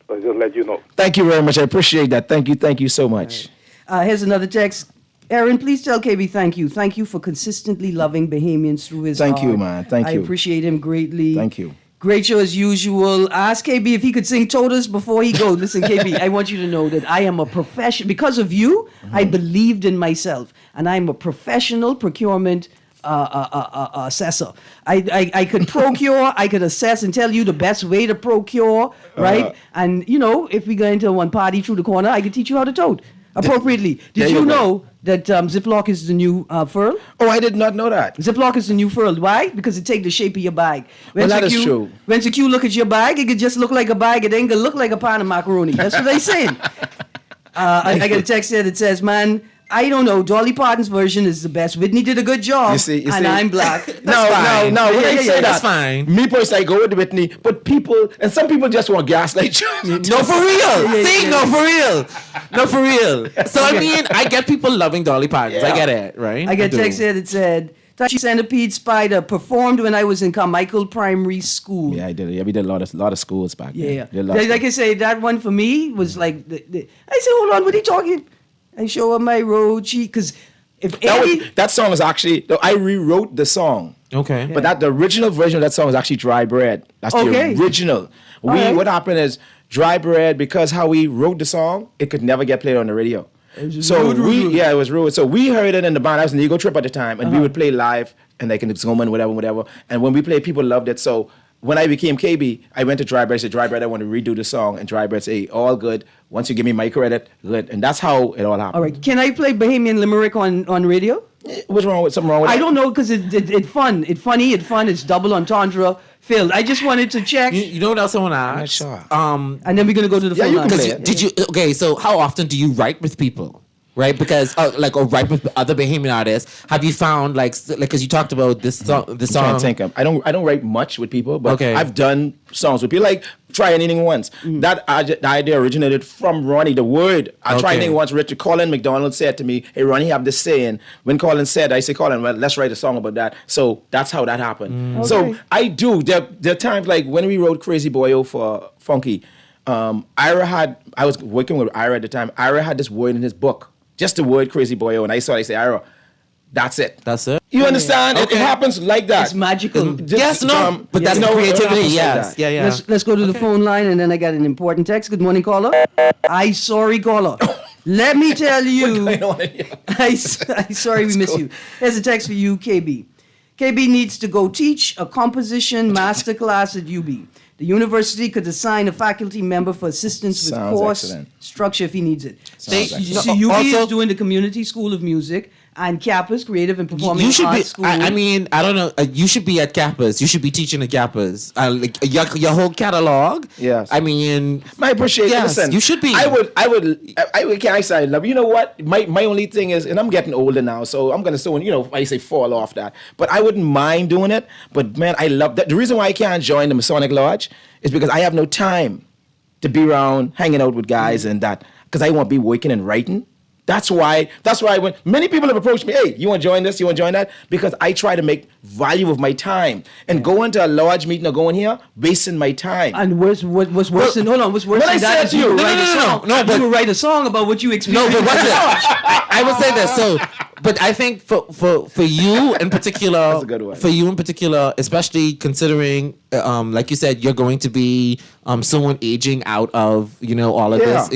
S: So I just let you know.
E: Thank you very much. I appreciate that. Thank you so much.
D: Here's another text. Aaron, please tell KB thank you. Thank you for consistently loving Bahamians through his
E: Thank
D: art.
E: you, man. Thank you.
D: I appreciate him greatly.
E: Thank you.
D: Great show as usual. Ask KB if he could sing Todas before he goes. Listen, KB, I want you to know that I am a professional. Because of you, I believed in myself. And I'm a professional procurement assessor. I could procure, I could assess and tell you the best way to procure, right? And, if we go into one party through the corner, I could teach you how to tote appropriately. Did you know that Ziploc is the new furl?
E: Oh, I did not know that.
D: Ziploc is the new furl. Why? Because it takes the shape of your bag.
E: Well, that is true.
D: When CQ look at your bag, it could just look like a bag. It ain't gonna look like a pan of macaroni. That's what they saying. I got a text here that says, man, I don't know. Dolly Parton's version is the best. Whitney did a good job.
E: You see,
D: I'm black.
E: No. When I say
F: that's
E: that,
F: fine.
E: Me personally, I go with Whitney, but some people just want gaslight you.
F: No, for real. No, for real. So, I mean, I get people loving Dolly Parton. I get it, right?
D: I get a text here that said, Touchy Centipede Spider performed when I was in Carmichael Primary School.
E: Yeah, I did. Yeah, we did a lot of schools back then.
D: Yeah. Like I say, that one for me was like, I said, hold on, what are you talking? I show her my road cheek, because if
E: that song is actually, I rewrote the song.
F: Okay.
E: But the original version of that song is actually Dry Bread. That's the original. What happened is Dry Bread, because how we wrote the song, it could never get played on the radio.
D: It was
E: rude. So we heard it in the band. I was in the Ego Trip at the time, and we would play live, and like in the Zoom and whatever. And when we played, people loved it. So when I became KB, I went to Dry Bread. I said, Dry Bread, I want to redo the song. And Dry Bread said, hey, all good. Once you give me my credit, good. And that's how it all happened.
D: All right. Can I play Bahamian Limerick on radio?
E: What's wrong with something wrong with
D: I don't know, because it's fun. It's funny. It's fun. It's double entendre filled. I just wanted to check.
F: You know what else I want to ask?
E: I'm not sure.
D: And then we're going to go to the phone line.
F: Okay, so how often do you write with people? Right, because or write with other Bahamian artists. Have you found because you talked about this song?
E: I'm trying to think. I don't write much with people, but I've done songs with people. Like Try Anything Once. That idea originated from Ronnie. The word Try Anything Once. Richard Colin McDonald said to me, "Hey Ronnie, have this saying." When Colin said, I say, "Colin, well, let's write a song about that." So that's how that happened. So I do. There are times like when we wrote Crazy Boyo for Funky. I was working with Ira at the time. Ira had this word in his book. Just the word Crazy Boyo, and I saw it, I say, Ira, that's it.
F: That's it?
E: You understand? It happens like that.
D: It's magical.
F: But that's creativity, yes. Yeah.
D: Let's go to the phone line, and then I got an important text. Good morning, caller. Sorry, caller. Let me tell you. Sorry we miss you. Here's a text for you, KB. KB needs to go teach a composition masterclass at UB. The university could assign a faculty member for assistance with course structure if he needs it. UB is doing the Community School of Music and Kappa's Creative and Performing Arts School.
F: I mean, I don't know. You should be at Kappa's. You should be teaching at Kappa's. Your whole catalog.
E: Yes.
F: I mean,
E: I appreciate it. Listen,
F: you should be.
E: I would. Can I say love? You know what? My only thing is, and I'm getting older now, so I'm gonna still, I say fall off that. But I wouldn't mind doing it. But man, I love that. The reason why I can't join the Masonic Lodge is because I have no time to be around hanging out with guys and that, because I won't be working and writing. That's why when many people have approached me, hey, you want to join this? You want to join that? Because I try to make value of my time and going to a lodge meeting or going here, wasting my time.
D: And what's worse than that is you write a song. No, but you write a song about what you experienced.
F: No, but what's it? I would say this. So, but I think for you in particular,
E: that's a good one.
F: For you in particular, especially considering, like you said, you're going to be someone aging out of all of this.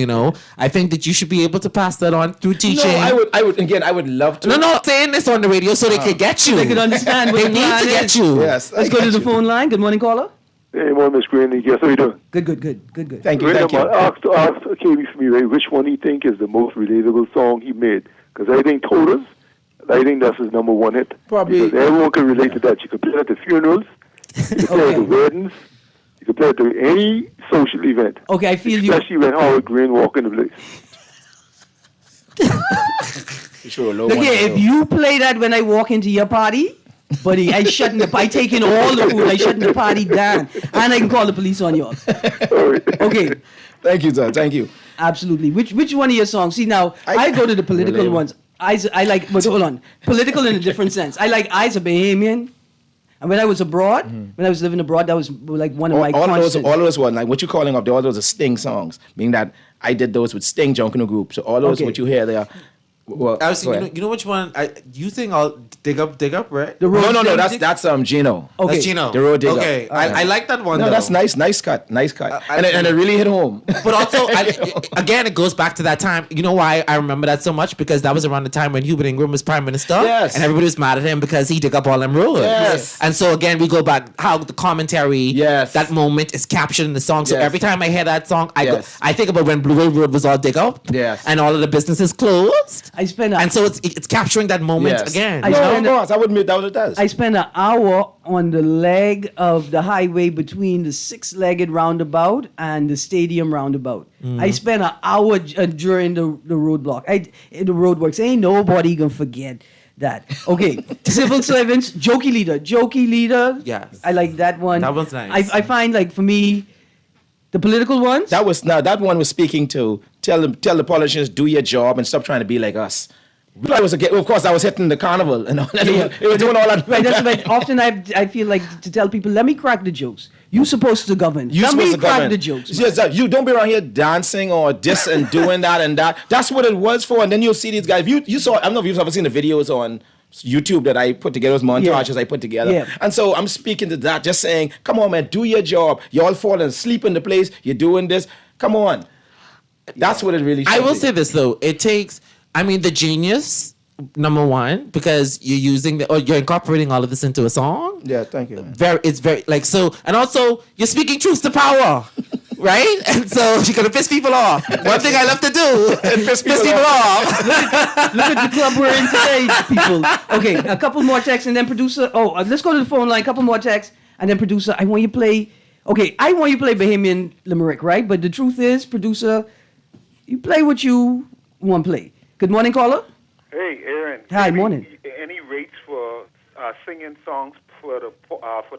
F: I think that you should be able to pass that on through teaching.
E: No, I would love to.
F: No, I'm saying this on the radio so they can get you.
D: They can understand.
F: They need to get you.
E: Yes.
D: Let's go to the phone line. Good morning, caller.
S: Hey, morning, Miss Green. Yes, how you doing?
D: Good.
E: Thank you.
S: Ask KB for me, right? Which one do you think is the most relatable song he made? Because everything told us,
T: I think that's his number one hit.
E: Probably.
T: Because everyone can relate to that. You can play it at the funerals, you can play it at the weddings, you can play it at any social event.
D: Okay, I feel you.
T: Especially when Howard Green walk in the place.
D: Look here, if you play that when I walk into your party, buddy, I taking all the food, I shutting the party down, and I can call the police on you. Okay.
E: Thank you, sir. Thank you.
D: Absolutely. Which one of your songs? See, now, I go to the political ones. I like, but hold on. Political in a different sense. I like I's a Bahamian. And when I was abroad, when I was living abroad, that was like one of my constants.
E: All those ones, like what you're calling up, all those are Sting songs, meaning that I did those with Sting, Junk in the Group. So all those, what you hear there. Well,
F: I was thinking, you know which one? You think I'll dig up, right?
E: No, that's Gino.
F: Okay. That's Gino.
E: The Road Digger.
F: Okay, I like that one.
E: No,
F: though.
E: that's nice cut, and it really hit home.
F: But also, again, it goes back to that time. You know why I remember that so much? Because that was around the time when Hubert Ingram was Prime Minister, and everybody was mad at him because he dig up all them roads.
E: Yes.
F: And so again, we go back how the commentary, that moment is captured in the song. So every time I hear that song, I think about when Blue Wave Road was all dig up, and all of the businesses closed. And so it's capturing that moment again.
E: Of course, I would admit that what it does.
D: I spent an hour on the leg of the highway between the six-legged roundabout and the stadium roundabout. I spent an hour during the roadblock. The roadworks. Ain't nobody gonna forget that. Okay, civil servants, jokey leader.
F: Yes,
D: I like that one.
F: That one's nice.
D: I find like for me, the political ones.
E: That one was speaking to tell the politicians do your job and stop trying to be like us. Of course, I was hitting the carnival and it was doing all that.
D: Right, that's right. Often I feel like to tell people, let me crack the jokes. You're supposed to govern. Let me crack the jokes.
E: Yes, you don't be around here dancing or this and doing that and that. That's what it was for. And then you'll see these guys. You saw, I don't know if you've ever seen the videos on YouTube that I put together, those montages I put together.
D: Yeah.
E: And so I'm speaking to that, just saying, come on, man, do your job. You all falling asleep in the place. You're doing this. Come on. That's what it really should
F: I will
E: be.
F: say this, though. It takes, the genius, number one, because you're incorporating all of this into a song.
E: Yeah, thank you, man.
F: It's very, and also, you're speaking truth to power. Right? And so you're going to piss people off. One thing I love to do is piss people off.
D: Look at the club we're in today, people. Okay, a couple more texts and then producer. Let's go to the phone line. A couple more texts and then producer. I want you to play Bahamian Limerick, right? But the truth is, producer, you play what you want to play. Good morning, caller.
R: Hey, Aaron.
D: Hi, morning.
R: Any rates for singing songs for the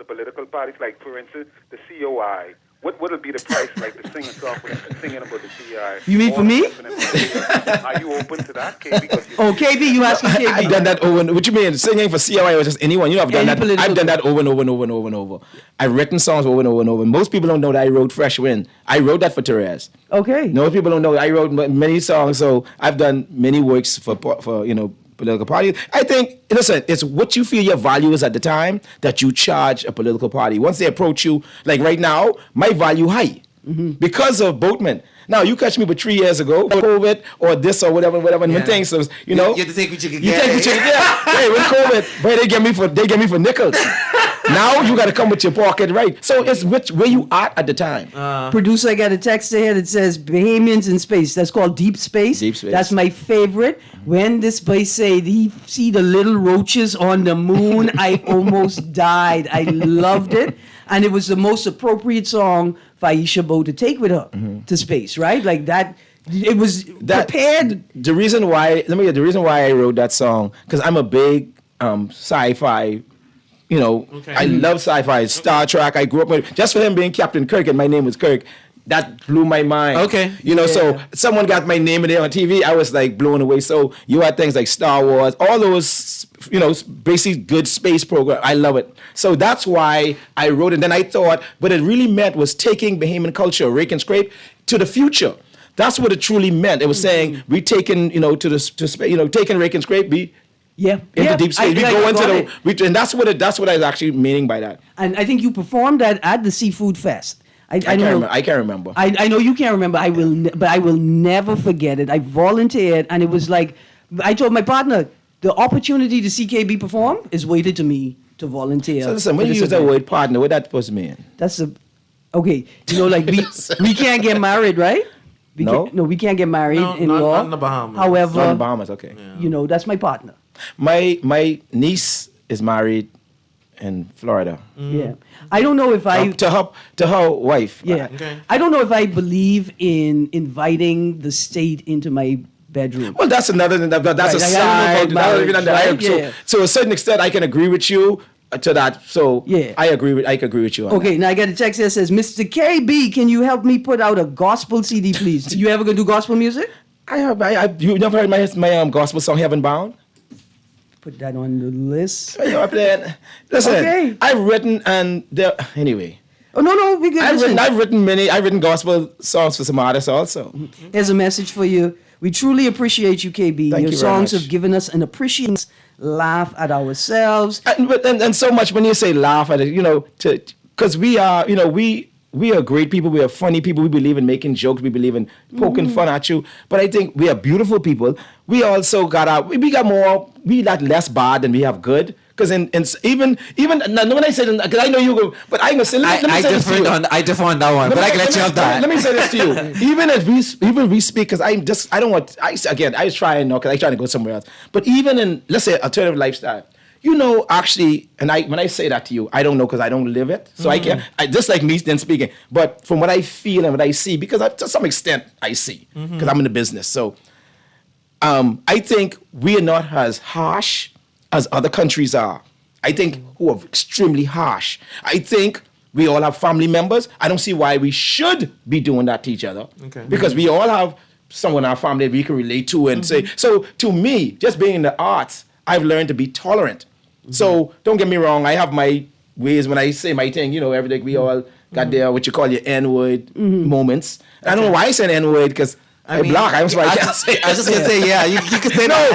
R: political parties, like for instance the COI? What would be the price, like the singing song for singing about the COI?
D: You mean for me?
R: Are you open to that, KB?
D: KB, you asking KB?
E: I've done that over. What you mean, singing for COI or just anyone? I've done that. I've done that over and over and over and over and over. I've written songs over and over and over. Most people don't know that I wrote Fresh Wind. I wrote that for Therese.
D: Okay.
E: Most people don't know I wrote many songs, so I've done many works for political parties. I think, listen, it's what you feel your value is at the time that you charge a political party. Once they approach you, like right now, my value high because of Boatman. Now, you catch me but 3 years ago, COVID or this or whatever, and when things,
F: you have to take what you can get.
E: Hey, with COVID, boy, they get me for nickels. Now you got to come with your pocket right. So it's where you are at the time.
D: Producer, I got a text here that says Bahamians in space. That's called Deep Space.
E: Deep Space.
D: That's my favorite. When this boy say he see the little roaches on the moon, I almost died. I loved it. And it was the most appropriate song for Aisha Bo to take with her to space, right? Like that. It was prepared.
E: The reason why I wrote that song, because I'm a big sci-fi. I love sci-fi. Star Trek. I grew up with, just for him being Captain Kirk and my name was Kirk. That blew my mind.
F: Okay.
E: So someone got my name in there on TV. I was like blown away. So you had things like Star Wars, all those, basically good space program. I love it. So that's why I wrote it. Then I thought what it really meant was taking Bahamian culture, rake and scrape, to the future. That's what it truly meant. It was saying we taking, to space, taking rake and scrape, into deep space. We go into and that's what I was actually meaning by that.
D: And I think you performed that at the Seafood Fest. I
E: can't remember.
D: I know you can't remember. I will never forget it. I volunteered, and it was like I told my partner, the opportunity to see KB perform is waited to me to volunteer.
E: So listen, when you use that word partner, what that supposed to mean?
D: That's okay. Like we can't get married, right? We can't get married in law.
F: Not in the Bahamas.
D: However,
E: not in the Bahamas. Okay.
D: That's my partner.
E: My niece is married in Florida.
D: Yeah. I don't know if
E: to her wife.
D: Yeah. Okay. I don't know if I believe in inviting the state into my bedroom.
E: Well, that's another thing. That's
D: Right,
E: a
D: like, I
E: side.
D: don't know about marriage, right? Yeah.
E: So, to a certain extent, I can agree with you to that. So,
D: Yeah.
E: I can agree with you on
D: Okay, now I got a text that says, Mr. KB, can you help me put out a gospel CD, please? You ever gonna do gospel music?
E: I have. You never heard my gospel song, Heaven Bound?
D: Put that on the list.
E: Yeah, I played. Listen,
D: Okay.
E: I've written anyway.
D: Oh no, we good.
E: I've written gospel songs for some artists also.
D: Here's a message for you. We truly appreciate you, KB.
E: Thank
D: Your
E: you very
D: songs
E: much.
D: have given us an appreciation, laugh at ourselves.
E: And so much when you say laugh at it, because we are, we are great people. We are funny people. We believe in making jokes. We believe in poking fun at you. But I think we are beautiful people. We also got less bad than we have good. Because even when I say, because I know you go, but I'm gonna say, let me say this to you.
F: I differ on that one, but I can let you have that.
E: Let me say this to you. Even we speak, because I was trying, because I trying to go somewhere else. But even in, let's say, alternative lifestyle, actually, when I say that to you, I don't know because I don't live it. So I can't, just like me then speaking. But from what I feel and what I see, because to some extent I see, because I'm in the business. So I think we are not as harsh as other countries are. I think who are extremely harsh. I think we all have family members. I don't see why we should be doing that to each other. Okay. Because we all have someone in our family that we can relate to and say. So to me, just being in the arts, I've learned to be tolerant. So don't get me wrong, I have my ways when I say my thing, every day we all got there, what you call your N-word moments. I don't know why I said N-word, because I'm black. I was just
F: gonna say, yeah, you can say
E: that.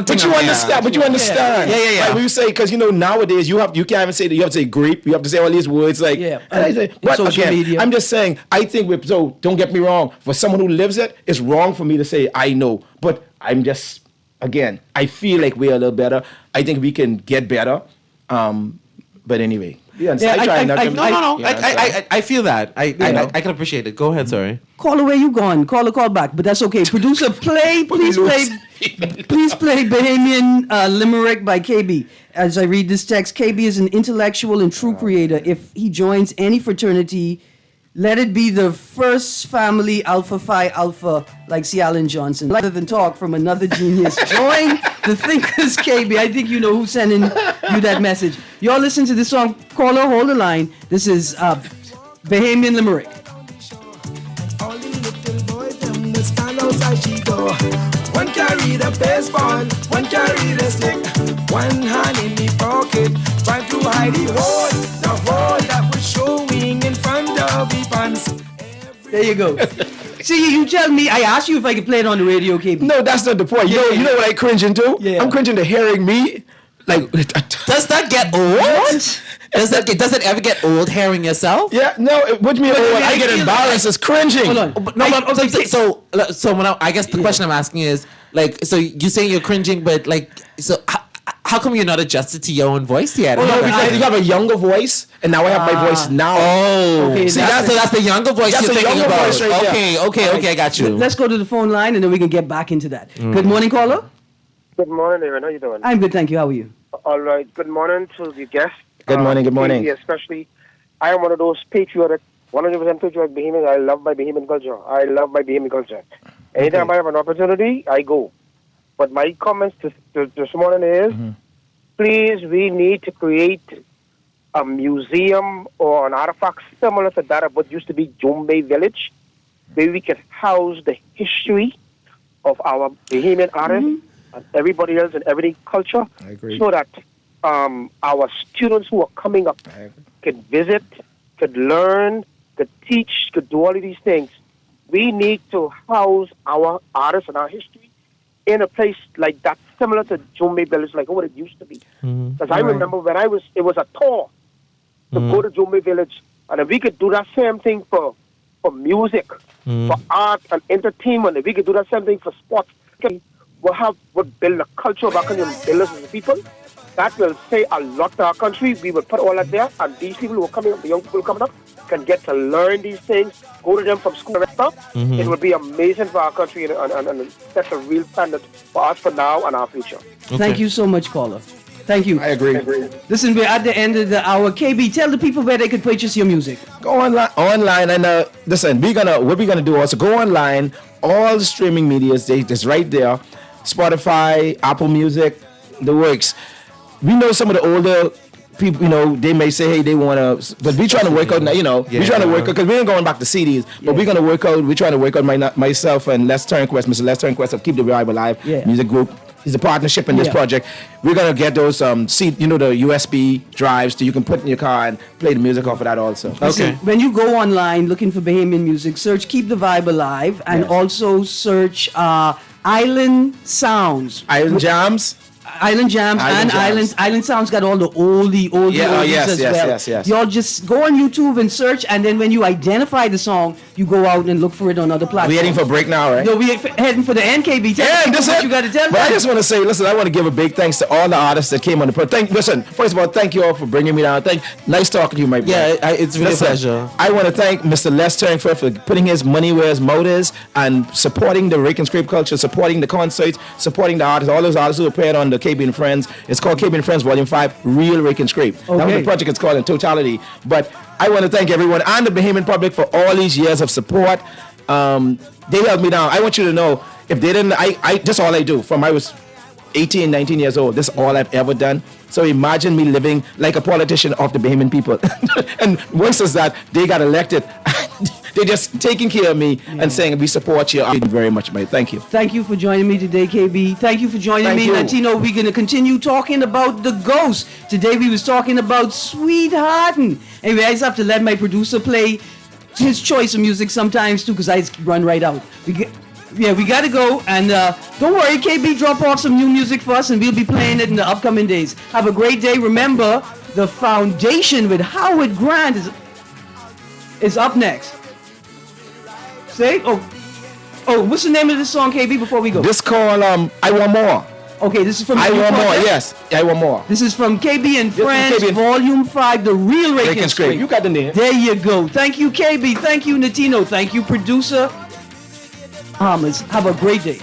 E: But you understand. But you understand.
F: Yeah.
E: Like we say, because nowadays you can't even say that. You have to say grape. You have to say all these words. Like, and I say, but again, media. I'm just saying. I think so. Don't get me wrong. For someone who lives it, it's wrong for me to say I know. But I'm just, again, I feel like we're a little better. I think we can get better. But anyway.
F: I feel that. I can appreciate it. Go ahead, sorry.
D: Caller, where you gone? Call back, but that's okay. Producer, please play Bahamian Limerick by KB. As I read this text, KB is an intellectual and true creator. If he joins any fraternity, let it be the First Family Alpha Phi Alpha, like C. Allen Johnson. Rather than talk from another genius, join the Thinkers KB. I think you know who's sending you that message. Y'all listen to this song. Caller, hold the line. This is Bahamian Limerick.
M: All the little boys, them will stand outside she door. One carry the baseball, one carry the stick. One hand in the pocket, trying to hide the hole that was showing in front of the pants.
D: There you go. See, you tell me, I asked you if I could play it on the radio, KB.
E: No, that's not the point. You know what I cringe into? Yeah. I'm cringing to hearing me. Like,
F: does that get old? What? Does it ever get old hearing yourself?
E: Yeah, no. What do you mean old? I get embarrassed. It's cringing.
F: Hold on. So when I guess the question I'm asking is, like, so you saying you're cringing, but like, so how come you're not adjusted to your own voice yet?
E: No, because you have a younger voice, and now I have my voice now.
F: Oh, okay. See, that's the younger voice you're thinking about.
E: Voice right
F: Okay, I got you.
D: Let's go to the phone line, and then we can get back into that. Good morning, caller.
U: Good morning, Aaron. How you doing?
D: I'm good, thank you. How are you?
U: All right. Good morning to the guest.
E: Good morning.
U: Especially, I am one of those patriotic, 100% patriotic Bahamians. I love my Bahamian culture. Anytime I have an opportunity, I go. But my comments this morning is, please, we need to create a museum or an artifact similar to that of what used to be Jumbe Village, where we can house the history of our Bahamian artists and everybody else in every culture.
E: I agree.
U: So that our students who are coming up could visit, could learn, could teach, could do all of these things. We need to house our artists and our history in a place like that, similar to Jumbe Village, like what it used to be. Because I remember when it was a tour to go to Jumbe Village, and if we could do that same thing for music, for art and entertainment, if we could do that same thing for sports, we'll build a culture back in the build us as a people. that will say a lot to our country. We will put all that there, and these people who are coming up, the young people coming up, can get to learn these things, go to them from school and stuff.
F: Mhm.
U: It will be amazing for our country and set a real standard for us for now and our future.
D: Thank you so much, caller. Thank you.
E: I agree.
D: Listen, we're at the end of the hour. KB, tell the people where they could purchase your music.
E: Go online and listen. What we're gonna do also go online. All the streaming medias, it's right there. Spotify, Apple Music, the works. We know some of the older people, they may say, hey, they want to, but we're trying to work out, we're trying to work out, because we ain't going back to CDs, but we're going to work out, we're trying to work out myself and Les Turnquest, Mr. Les Turnquest of Keep the Vibe Alive Music Group. It's a partnership in this project. We're going to get those, the USB drives that you can put in your car and play the music off of that also.
D: Listen, when you go online looking for Bahamian music, search Keep the Vibe Alive and also search Island Sounds.
E: Island Jams.
D: Island Jams and Island Sounds got all the oldies as well.
E: Yes.
D: Y'all just go on YouTube and search, and then when you identify the song, you go out and look for it on other platforms.
E: We're heading for a break now, right?
D: No, we're heading for the NKB. What you got to tell
E: them. I just want to say, listen, I want to give a big thanks to all the artists that came on the program. Listen, first of all, thank you all for bringing me down. Nice talking to you, my brother.
F: Yeah, it's really a pleasure.
E: I want to thank Mr. Les Turnquest for putting his money where his mouth is and supporting the Rake and Scrape culture, supporting the concerts, supporting the artists, all those artists who appeared on the KB and Friends. It's called KB and Friends Volume 5, Real Rake and Scrape. That's what the project is called in totality. But I want to thank everyone and the Bahamian public for all these years of support. They held me down. I want you to know, if they didn't, this is all I do. From I was 18, 19 years old, this is all I've ever done. So imagine me living like a politician of the Bahamian people. And once is that they got elected, they're just taking care of me and saying, we support you. Thank you very much, mate. Thank you.
D: Thank you for joining me today, KB. Thank you for joining me, Latino. We're going to continue talking about the ghost. Today we was talking about Sweetheartin'. Anyway, I just have to let my producer play his choice of music sometimes too, because I run right out. We got to go. And don't worry, KB, drop off some new music for us, and we'll be playing it in the upcoming days. Have a great day. Remember, The Foundation with Howard Grant is up next. Say, what's the name of this song, KB, before we go?
E: This called I Want More.
D: Okay, this is from
E: I Want More, yes. I Want More.
D: This is from KB and Friends, Volume 5, The Real Rake and Scrape.
E: You got the name.
D: There you go. Thank you, KB. Thank you, Natino. Thank you, producer Hamas. Have a great day.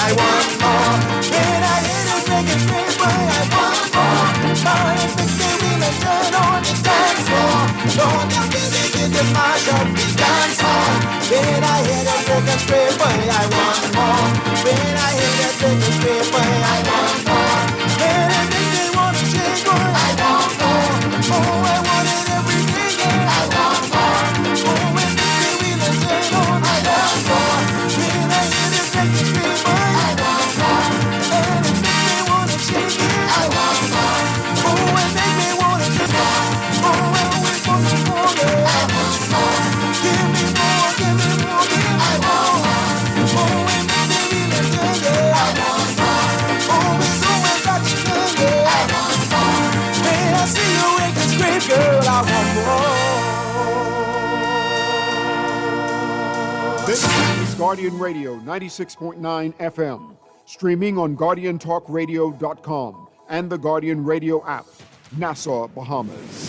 C: I want more. When I hear the reggae scream, boy, I want more. Power and fixing wheel and turn on the dance floor. Don't you music is the mash up the dance hall. When I hear the reggae scream, boy, I want more. When I hear the reggae scream, boy, I want more. When it makes me wanna shake, boy, I want more. Oh, I want it every day, yeah. I want more. Oh, when fixing wheel and turn on, I want more. When I hear the reggae scream, boy, I want more. And it makes me wanna shake, yeah. I want more. Oh, it makes me wanna shake, more. Oh, I always want some more, yeah. I want more. Give me more, give me more, yeah. I want more. Oh, it makes me really good, yeah. I want more. Oh, it's always got you good, yeah. I want more. When I see you wake and scream, girl, I want more.
A: This is Guardian Radio 96.9 FM, streaming on GuardianTalkRadio.com and the Guardian Radio app, Nassau, Bahamas.